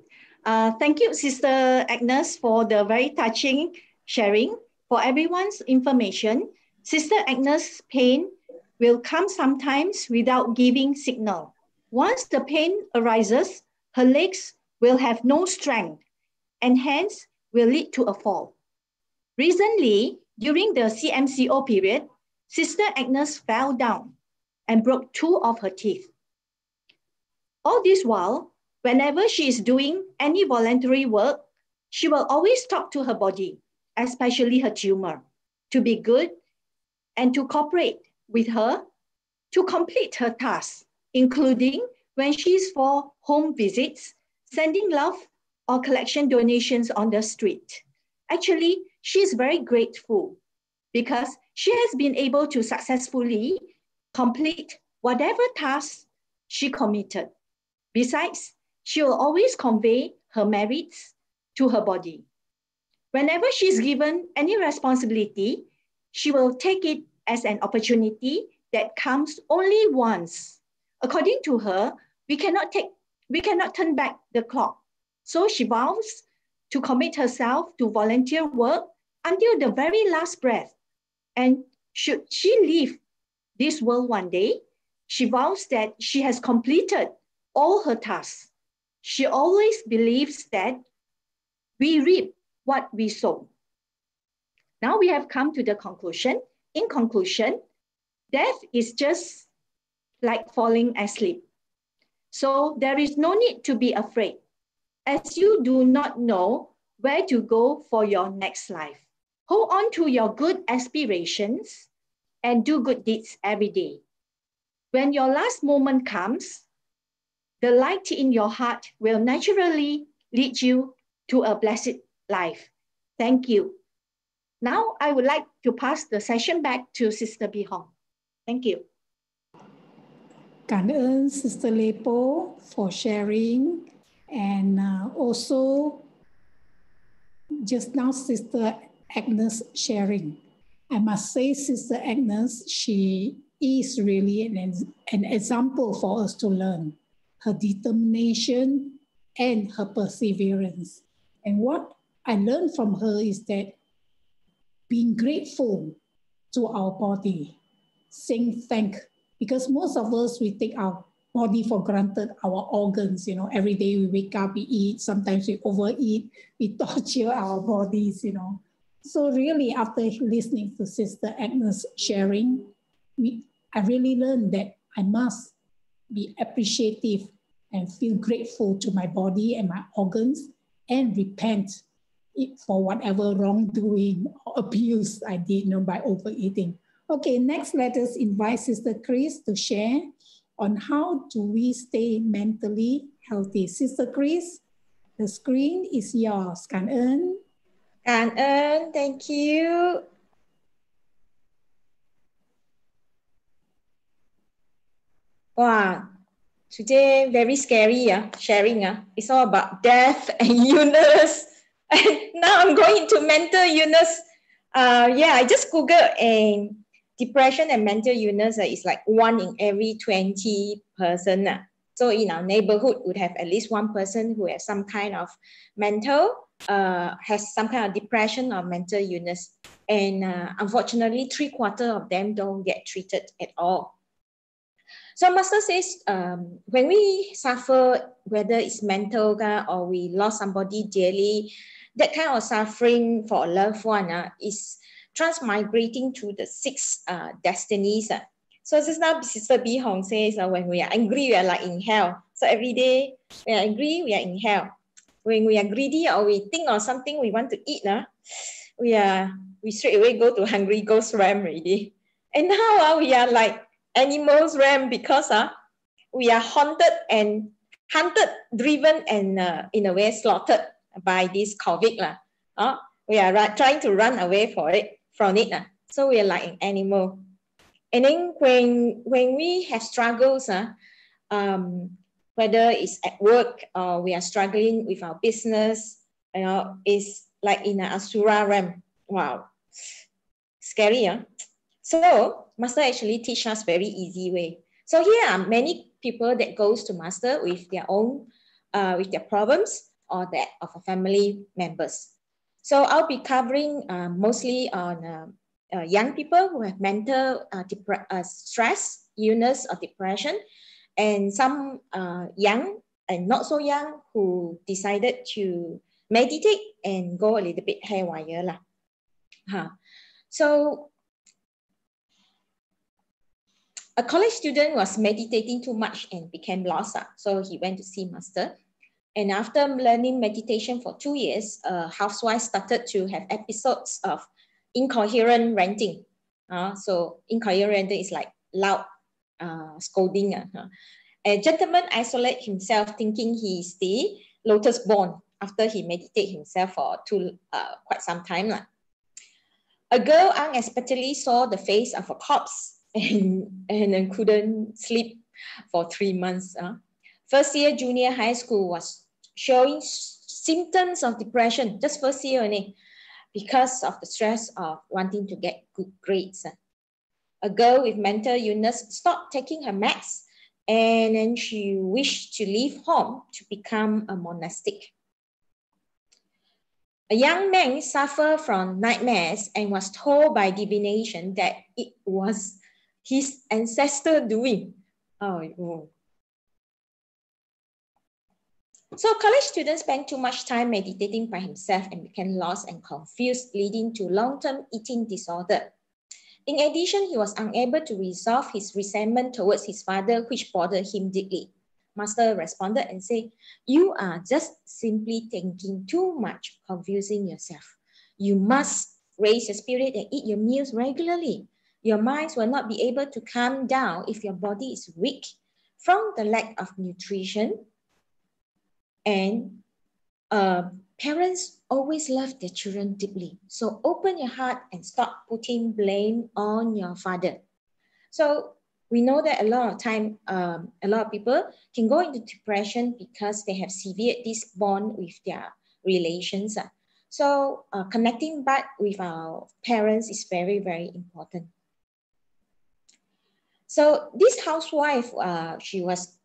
Thank you, Sister Agnes, for the very touching sharing. For everyone's information, Sister Agnes' pain will come sometimes without giving signal. Once the pain arises, her legs will have no strength and hence will lead to a fall. Recently, during the CMCO period, Sister Agnes fell down and broke 2 of her teeth. All this while, whenever she is doing any voluntary work, she will always talk to her body, especially her tumor, to be good and to cooperate with her to complete her tasks, including when she's for home visits, sending love or collection donations on the street. Actually, she's very grateful because she has been able to successfully complete whatever tasks she committed. Besides, she will always convey her merits to her body. Whenever she's given any responsibility, she will take it as an opportunity that comes only once. According to her, we cannot turn back the clock. So she vows to commit herself to volunteer work until the very last breath. And should she leave this world one day, she vows that she has completed all her tasks. She always believes that we reap what we sow. Now we have come to the conclusion. In conclusion, death is just like falling asleep. So there is no need to be afraid, as you do not know where to go for your next life. Hold on to your good aspirations and do good deeds every day. When your last moment comes, the light in your heart will naturally lead you to a blessed life. Thank you. Now I would like to pass the session back to Sister Bee Hong. Thank you. Cảm ơn Sister Lay Poh for sharing, and also just now Sister Agnes sharing. I must say, Sister Agnes, she is really an example for us to learn. Her determination and her perseverance. And what I learned from her is that being grateful to our body, saying thank, because most of us, we take our body for granted, our organs, every day we wake up, we eat, sometimes we overeat, we torture our bodies, So really, after listening to Sister Agnes sharing, I really learned that I must be appreciative and feel grateful to my body and my organs and repent for whatever wrongdoing or abuse I did by overeating. Okay, next let us invite Sister Chris to share on how do we stay mentally healthy. Sister Chris, the screen is yours. Cảm ơn. Cảm ơn, thank you. Wow, today very scary sharing. It's all about death and illness. And now I'm going into mental illness. I just Googled and depression and mental illness is like 1 in every 20 person. So in our neighborhood, would have at least one person who has some kind of has some kind of depression or mental illness. And unfortunately, 3/4 of them don't get treated at all. So Master says, when we suffer, whether it's mental or we lost somebody dearly, that kind of suffering for a loved one is transmigrating to the 6 destinies. So just now, Sister Bee Hong says, when we are angry, we are like in hell. So every day, we are angry, we are in hell. When we are greedy or we think of something we want to eat, we straight away go to hungry ghost realm already. And now we are like animals realm because we are haunted and hunted, driven, and in a way slaughtered by this COVID. We are trying to run away from it. So we are like an animal. And then when we have struggles, whether it's at work or we are struggling with our business, it's like in an Asura realm. Wow, scary, So Master actually teach us very easy way. So here are many people that goes to Master with their own, with their problems. or that of a family members. So I'll be covering mostly on young people who have mental stress, illness, or depression, and some young and not so young who decided to meditate and go a little bit haywire lah. So a college student was meditating too much and became lost. So he went to see master. And after learning meditation for 2 years, a housewife started to have episodes of incoherent ranting. So incoherent ranting is like loud scolding. A gentleman isolated himself thinking he is the lotus born after he meditated himself for quite some time. A girl unexpectedly saw the face of a corpse and couldn't sleep for 3 months. First year junior high school was showing symptoms of depression, just first year only, because of the stress of wanting to get good grades. A girl with mental illness stopped taking her meds, and then she wished to leave home to become a monastic. A young man suffered from nightmares and was told by divination that it was his ancestor doing. So college students spent too much time meditating by himself and became lost and confused, leading to long-term eating disorder. In addition, he was unable to resolve his resentment towards his father, which bothered him deeply. Master responded and said, "You are just simply thinking too much, confusing yourself. You must raise your spirit and eat your meals regularly. Your minds will not be able to calm down if your body is weak from the lack of nutrition. And parents always love their children deeply. So open your heart and stop putting blame on your father." So we know that a lot of time, a lot of people can go into depression because they have severed this bond with their relations. So connecting back with our parents is very, very important. So this housewife, she was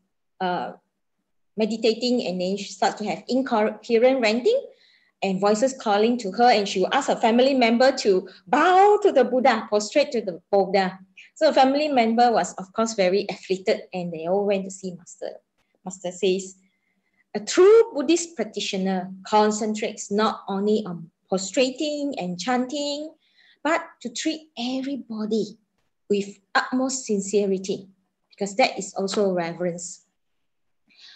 meditating, and then she starts to have incoherent ranting and voices calling to her, and she will ask her family member to bow to the Buddha, prostrate to the Buddha. So the family member was, of course, very afflicted, and they all went to see Master. Master says, "A true Buddhist practitioner concentrates not only on prostrating and chanting, but to treat everybody with utmost sincerity, because that is also reverence."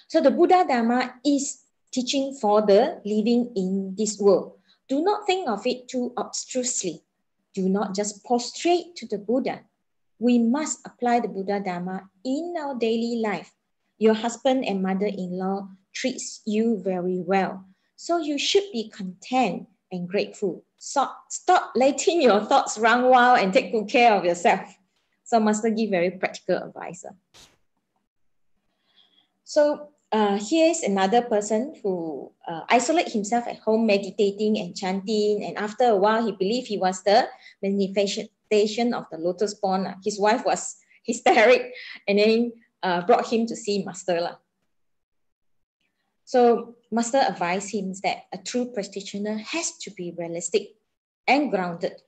So the Buddha Dharma is teaching for the living in this world. Do not think of it too obtrusively. Do not just prostrate to the Buddha. We must apply the Buddha Dharma in our daily life. Your husband and mother-in-law treats you very well, so you should be content and grateful. Stop letting your thoughts run wild and take good care of yourself. So Master give very practical advice. So here's another person who isolated himself at home, meditating and chanting. And after a while, he believed he was the manifestation of the lotus born. His wife was hysteric and then brought him to see Master. So Master advised him that a true practitioner has to be realistic and grounded.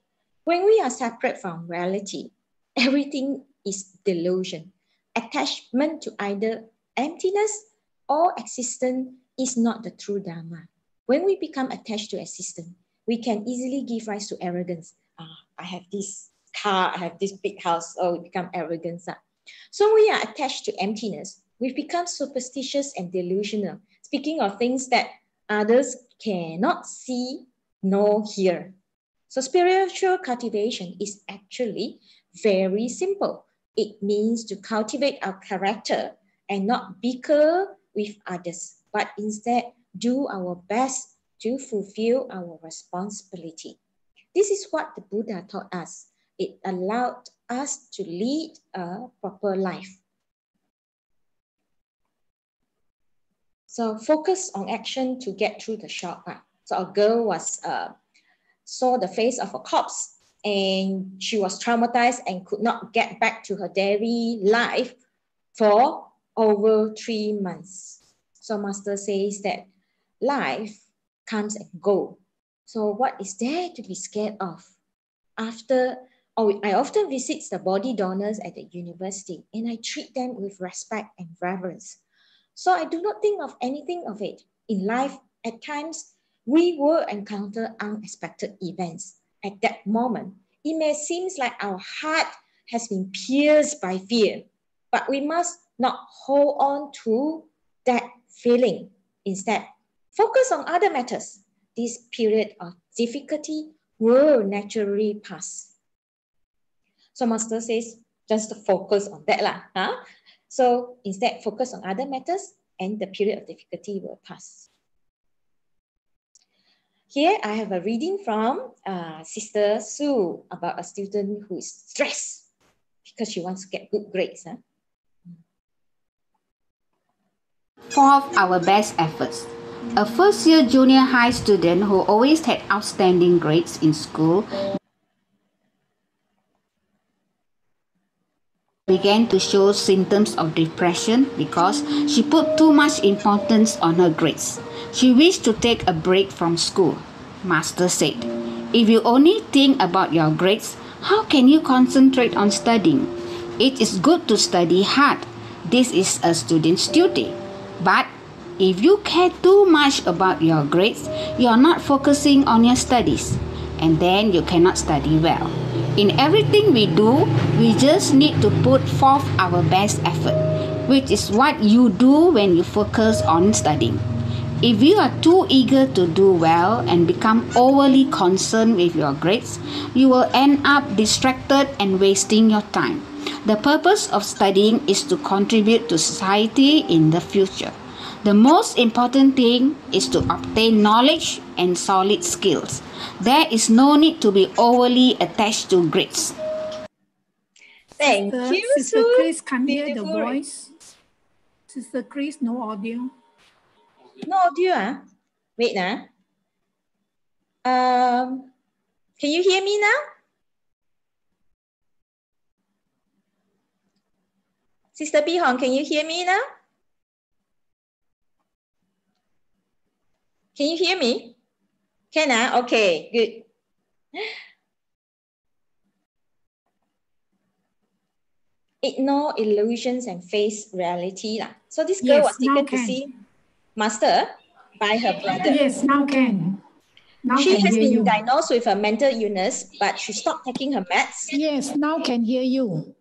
When we are separate from reality, everything is delusion. Attachment to either emptiness or existence is not the true Dharma. When we become attached to existence, we can easily give rise to arrogance. I have this car, I have this big house, we become arrogant. So we are attached to emptiness. We become superstitious and delusional, speaking of things that others cannot see nor hear. So spiritual cultivation is actually very simple. It means to cultivate our character and not bicker with others, but instead do our best to fulfill our responsibility. This is what the Buddha taught us. It allowed us to lead a proper life. So focus on action to get through the shock. So a girl was saw the face of a corpse, and she was traumatized and could not get back to her daily life for over 3 months. So Master says that life comes and go. So what is there to be scared of? I often visit the body donors at the university and I treat them with respect and reverence. So I do not think of anything of it. In life, at times, we will encounter unexpected events. At that moment, it may seem like our heart has been pierced by fear, but we must not hold on to that feeling. Instead, focus on other matters. This period of difficulty will naturally pass. So Master says, just focus on that lah. Huh? So instead, focus on other matters and the period of difficulty will pass. Here I have a reading from Sister Sue about a student who is stressed because she wants to get good grades. Huh? Fourth, our best efforts. A first-year junior high student who always had outstanding grades in school began to show symptoms of depression because she put too much importance on her grades. She wished to take a break from school. Master said, "If you only think about your grades, how can you concentrate on studying? It is good to study hard. This is a student's duty. But if you care too much about your grades, you are not focusing on your studies, and then you cannot study well. In everything we do, we just need to put forth our best effort, which is what you do when you focus on studying. If you are too eager to do well and become overly concerned with your grades, you will end up distracted and wasting your time. The purpose of studying is to contribute to society in the future. The most important thing is to obtain knowledge and solid skills. There is no need to be overly attached to grades." Thank you, Sister Sue. Chris, can't hear the Beautiful. voice. Sister Chris, no audio. No audio, ah? Wait, ah. Can you hear me now? Sister Pi Hong, can you hear me now? Can you hear me? Can, ah? Okay, good. Ignore illusions and face reality. So this girl was taken to see Master by her brother. Yes, now can. Now She can has hear been you. diagnosed with a mental illness, but she stopped taking her meds. Yes, now can hear you.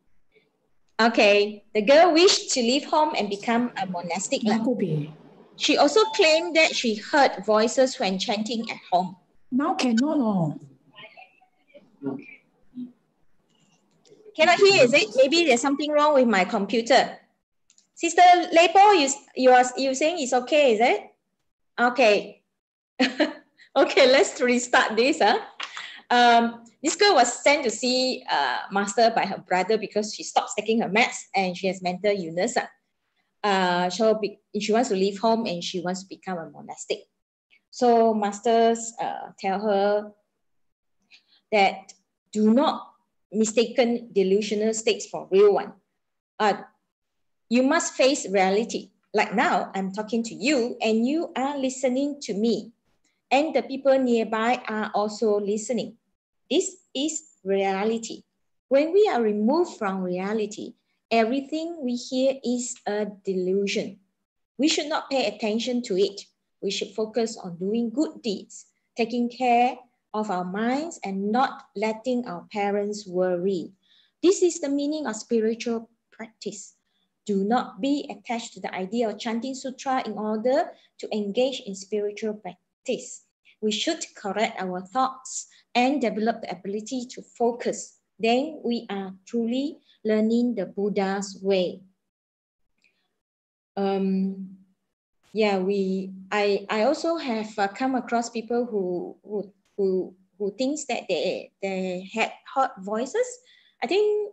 Okay, the girl wished to leave home and become a monastic. She also claimed that she heard voices when chanting at home. Now cannot. Oh. Cannot hear, is it? Maybe there's something wrong with my computer. Sister Lay Poh, you saying it's okay, is it? Okay. Okay, let's restart this. This girl was sent to see Master by her brother because she stopped taking her meds and she has mental illness. So she wants to leave home and she wants to become a monastic. So Masters tell her that do not mistaken delusional states for real one. You must face reality. Like now, I'm talking to you and you are listening to me. And the people nearby are also listening. This is reality. When we are removed from reality, everything we hear is a delusion. We should not pay attention to it. We should focus on doing good deeds, taking care of our minds and not letting our parents worry. This is the meaning of spiritual practice. Do not be attached to the idea of chanting sutra in order to engage in spiritual practice. We should correct our thoughts and develop the ability to focus. Then we are truly learning the Buddha's way. I also have come across people who thinks that they had heard voices. I think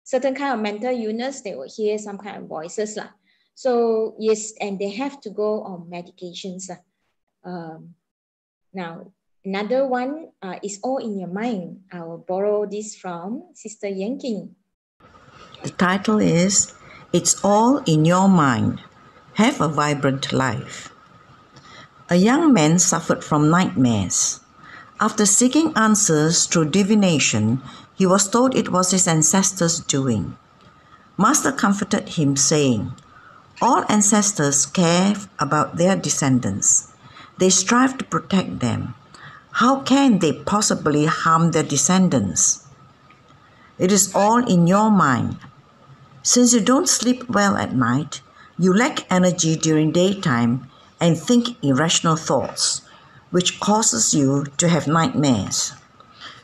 certain kind of mental illness, they will hear some kind of voices lah. So yes, and they have to go on medications. Now another one is all in your mind. I will borrow this from Sister Yanking. The title is "It's All in Your Mind. Have a Vibrant Life." A young man suffered from nightmares. After seeking answers through divination, he was told it was his ancestors' doing. Master comforted him, saying, "All ancestors care about their descendants. They strive to protect them. How can they possibly harm their descendants? It is all in your mind. Since you don't sleep well at night, you lack energy during daytime and think irrational thoughts, which causes you to have nightmares.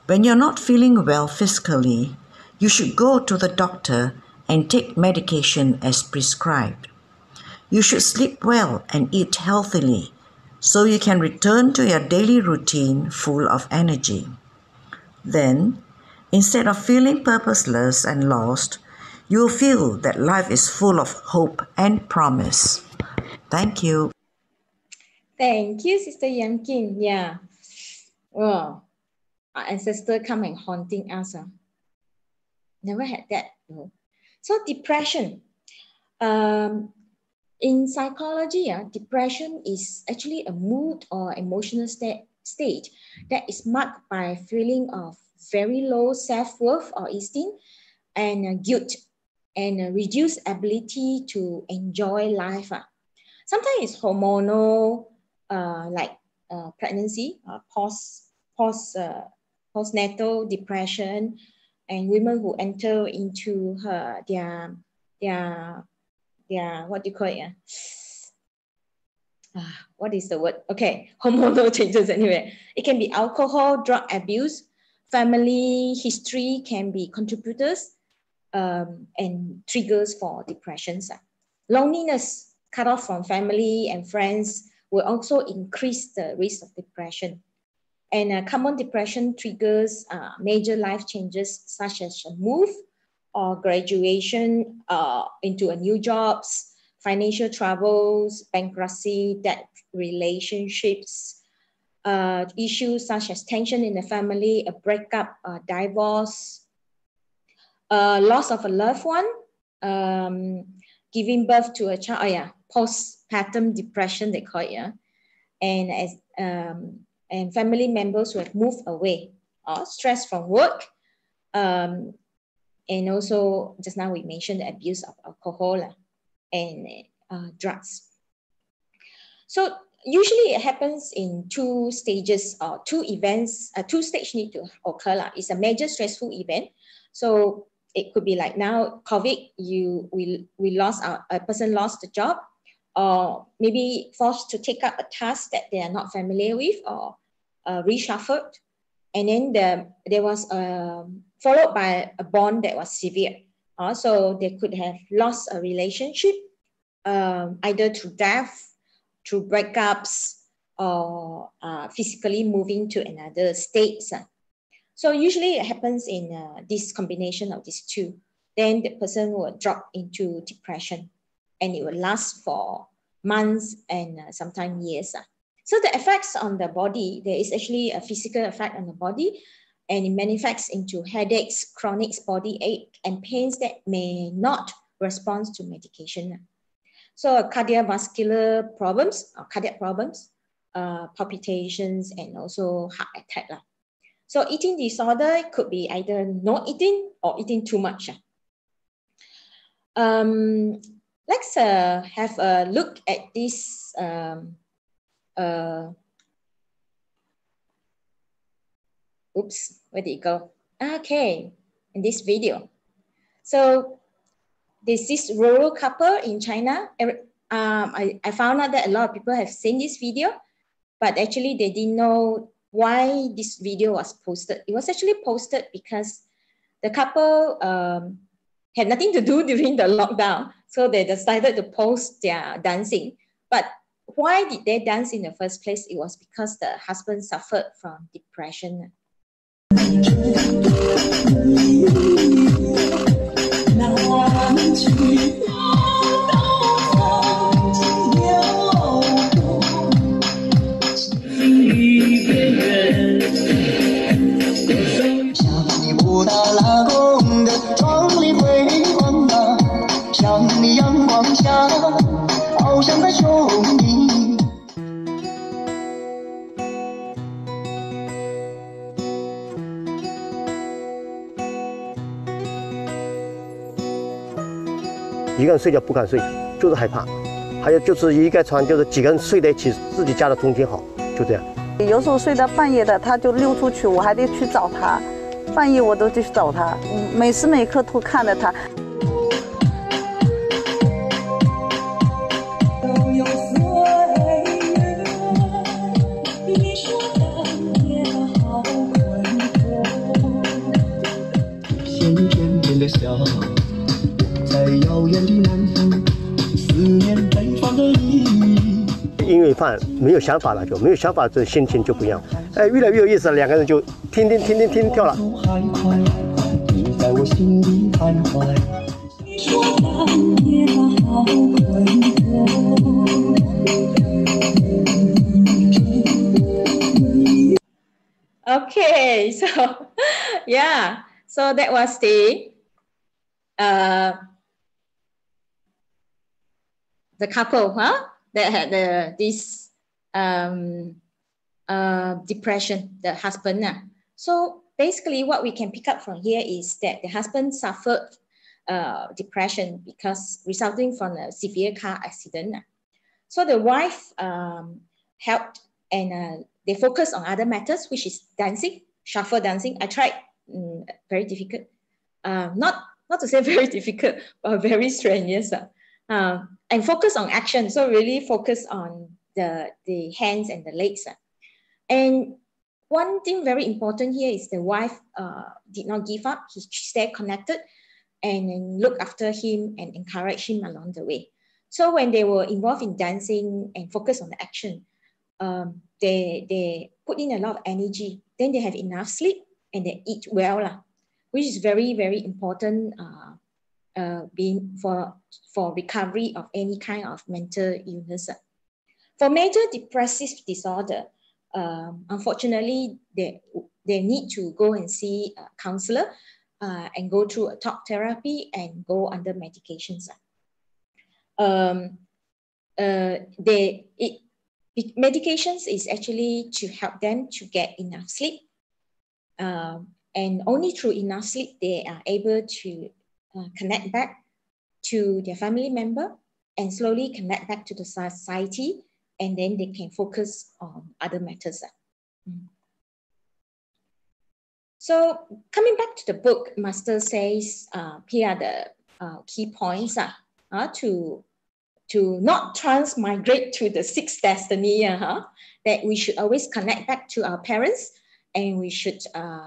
When you're not feeling well physically, you should go to the doctor and take medication as prescribed. You should sleep well and eat healthily so you can return to your daily routine full of energy. Then, instead of feeling purposeless and lost, you will feel that life is full of hope and promise." Thank you. Thank you, Sister Yamkin. Yeah. Oh, our ancestor come and haunting us. Never had that. No. So depression. In psychology, depression is actually a mood or emotional state that is marked by a feeling of very low self-worth or esteem and guilt and a reduced ability to enjoy life. Sometimes it's hormonal, like pregnancy, postnatal depression, and women who enter into their what do you call it? What is the word? Okay, hormonal changes anyway. It can be alcohol, drug abuse, family history can be contributors and triggers for depressions. Loneliness, cut off from family and friends, will also increase the risk of depression. And common depression triggers major life changes such as a move or graduation into a new jobs, financial troubles, bankruptcy, debt relationships, issues such as tension in the family, a breakup, divorce, loss of a loved one, giving birth to a child, postpartum depression they call it, and family members who have moved away, or stress from work, and also just now we mentioned the abuse of alcohol and drugs. So usually it happens in two stages or two events. Two stages need to occur. It's a major stressful event. So it could be like now COVID, we lost a person lost the job, or maybe forced to take up a task that they are not familiar with, or reshuffled. And then there was followed by a bond that was severe. So they could have lost a relationship, either through death, through breakups, or physically moving to another state. So usually it happens in this combination of these two. Then the person will drop into depression, and it will last for months and sometimes years. So the effects on the body, there is actually a physical effect on the body, and it manifests into headaches, chronic body ache, and pains that may not respond to medication. So cardiovascular problems, cardiac problems, palpitations, and also heart attack. So eating disorder could be either not eating or eating too much. Let's have a look at this oops, where did it go? Okay, in this video. So there's this rural couple in China. I found out that a lot of people have seen this video, but actually they didn't know why this video was posted. It was actually posted because the couple had nothing to do during the lockdown. So they decided to post their dancing. But why did they dance in the first place? It was because the husband suffered from depression. 一个人睡觉不敢睡，就是害怕。还有就是一个床，就是几个人睡在一起，自己家的中心好，就这样。有时候睡到半夜的，他就溜出去，我还得去找他，半夜我都去找他，每时每刻都看着他。片片片的笑，在遥远的南方，思念北方的你。音乐饭没有想法了，就没有想法，这心情就不一样。哎，越来越有意思了，两个人就听跳了。你在我心里徘徊。Okay, so yeah, so that was the couple, that had this depression, the husband. So basically, what we can pick up from here is that the husband suffered depression because resulting from a severe car accident. So the wife helped, and they focused on other matters, which is dancing, shuffle dancing. I tried, very difficult. Not to say very difficult, but very strenuous. And focus on action. So really focus on the hands and the legs. And one thing very important here is the wife did not give up. She stayed connected and looked after him and encouraged him along the way. So when they were involved in dancing and focus on the action, they put in a lot of energy. Then they have enough sleep and they eat well, which is very, very important being for recovery of any kind of mental illness. For major depressive disorder, unfortunately, they need to go and see a counselor and go through a talk therapy and go under medications. Medications is actually to help them to get enough sleep. And only through enough sleep, they are able to connect back to their family member and slowly connect back to the society, and then they can focus on other matters. So coming back to the book, Master says, here are the key points to not transmigrate to the Six Destinies, that we should always connect back to our parents and we should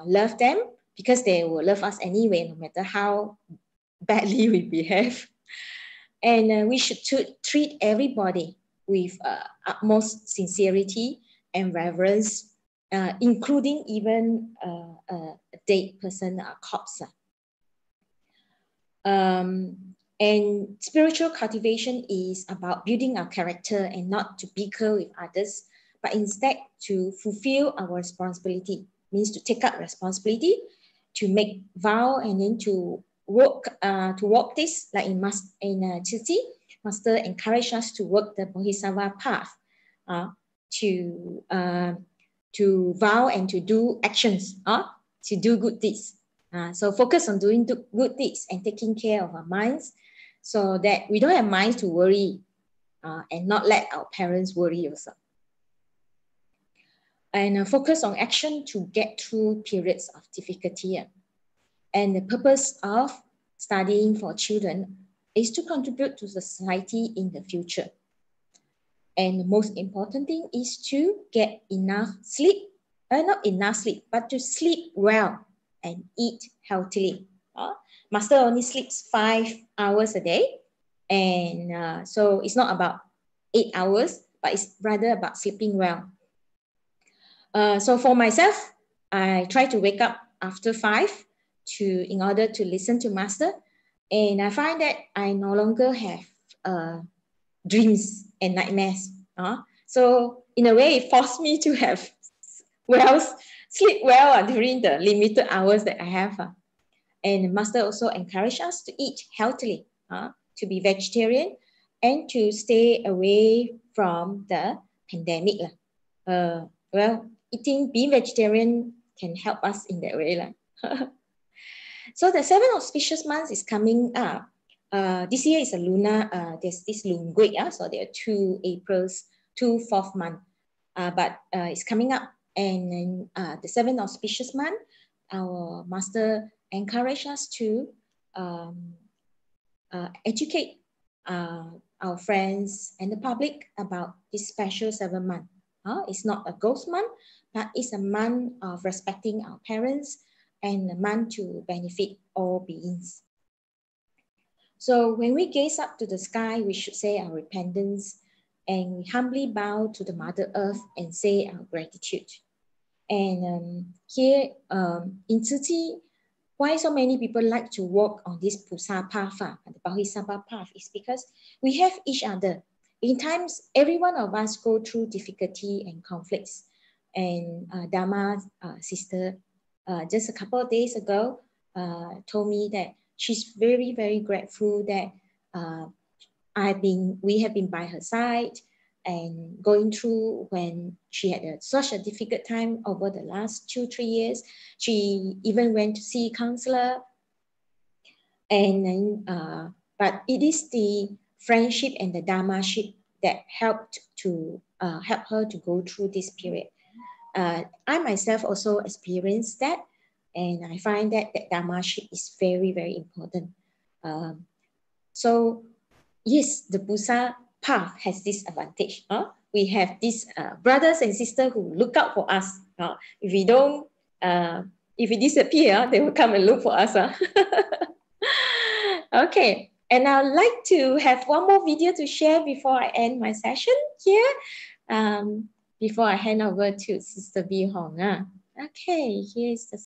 love them because they will love us anyway, no matter how badly we behave. And we should treat everybody with utmost sincerity and reverence, including even a dead person, a corpse. And spiritual cultivation is about building our character and not to bicker with others, but instead to fulfill our responsibility, means to take up responsibility, to make vow, and then to walk this, like in Chiti, Master encouraged us to work the Bodhisattva path, to vow and to do actions, to do good deeds. So focus on doing good deeds and taking care of our minds so that we don't have minds to worry and not let our parents worry also. And focus on action to get through periods of difficulty. And the purpose of studying for children is to contribute to society in the future. And the most important thing is to get enough sleep, not enough sleep, but to sleep well and eat healthily. Master only sleeps 5 hours a day. And so it's not about 8 hours, but it's rather about sleeping well. So for myself, I try to wake up after 5 in order to listen to Master. And I find that I no longer have dreams and nightmares. So in a way, it forced me to have sleep well during the limited hours that I have. And Master also encouraged us to eat healthily, to be vegetarian, and to stay away from the pandemic. Well, being vegetarian can help us in that way. So the 7 auspicious months is coming up. This year is a lunar, there's this Lun Gui, so there are 2 Aprils, 2 4th month, but it's coming up. And then the 7th auspicious month, our master encouraged us to educate our friends and the public about this special 7th month. It's not a ghost month, but it's a month of respecting our parents and a month to benefit all beings. So when we gaze up to the sky, we should say our repentance and we humbly bow to the Mother Earth and say our gratitude. And here in Tzu Chi, why so many people like to walk on this Pusa path, the Bodhisattva path, is because we have each other. In times, every one of us go through difficulty and conflicts. And Dharma's sister, just a couple of days ago, told me that she's very, very grateful that we have been by her side and going through when she had such a difficult time over the last 2-3 years. She even went to see a counselor. And then, but it is the friendship and the Dharma-ship that helped to help her to go through this period. I myself also experienced that, and I find that Dharma-ship is very, very important. So yes, the Pusa path has this advantage. We have these brothers and sisters who look out for us. If we don't, if we disappear, they will come and look for us. Okay, and I'd like to have one more video to share before I end my session here. Before I hand over to Sister B Hong. Okay, here's the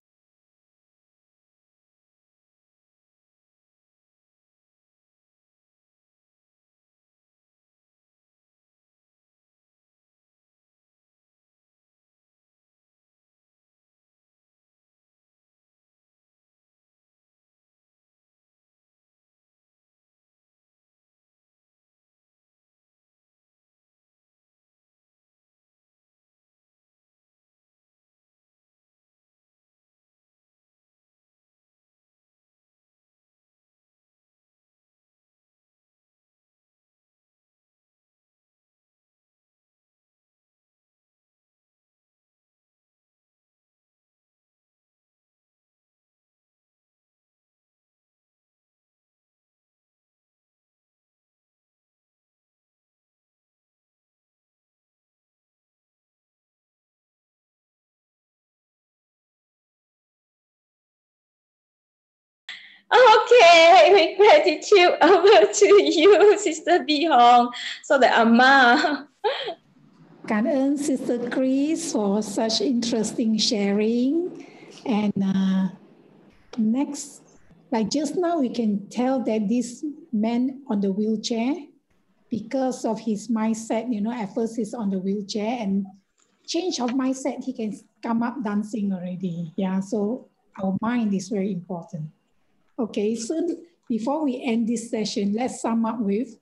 okay, with gratitude over to you, Sister B Hong, so the Amma. Cảm ơn Sister Chris for such interesting sharing. And next, like just now, we can tell that this man on the wheelchair, because of his mindset, at first he's on the wheelchair and change of mindset, he can come up dancing already. Yeah, so our mind is very important. Okay, so before we end this session, let's sum up with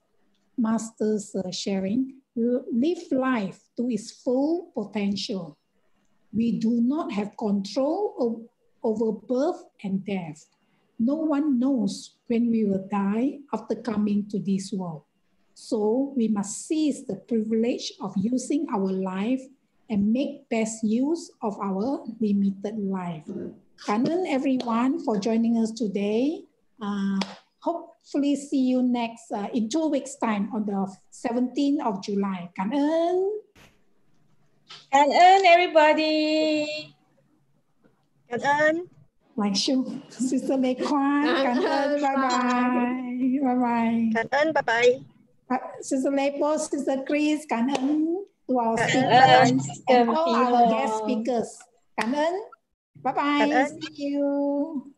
Master's sharing. Live life to its full potential. We do not have control over birth and death. No one knows when we will die after coming to this world. So we must seize the privilege of using our life and make best use of our limited life. Cảm ơn everyone for joining us today. Hopefully see you next in 2 weeks' time on the 17th of July. Cảm ơn. Cảm ơn everybody. Cảm ơn. Like you, Sister Lay Kuan. Cảm ơn. Bye bye. Bye bye. Cảm ơn. Bye bye. Sister Lay Poh, Sister Chris. Cảm ơn to our speakers and all our guest speakers. Cảm ơn. Bye bye. See you.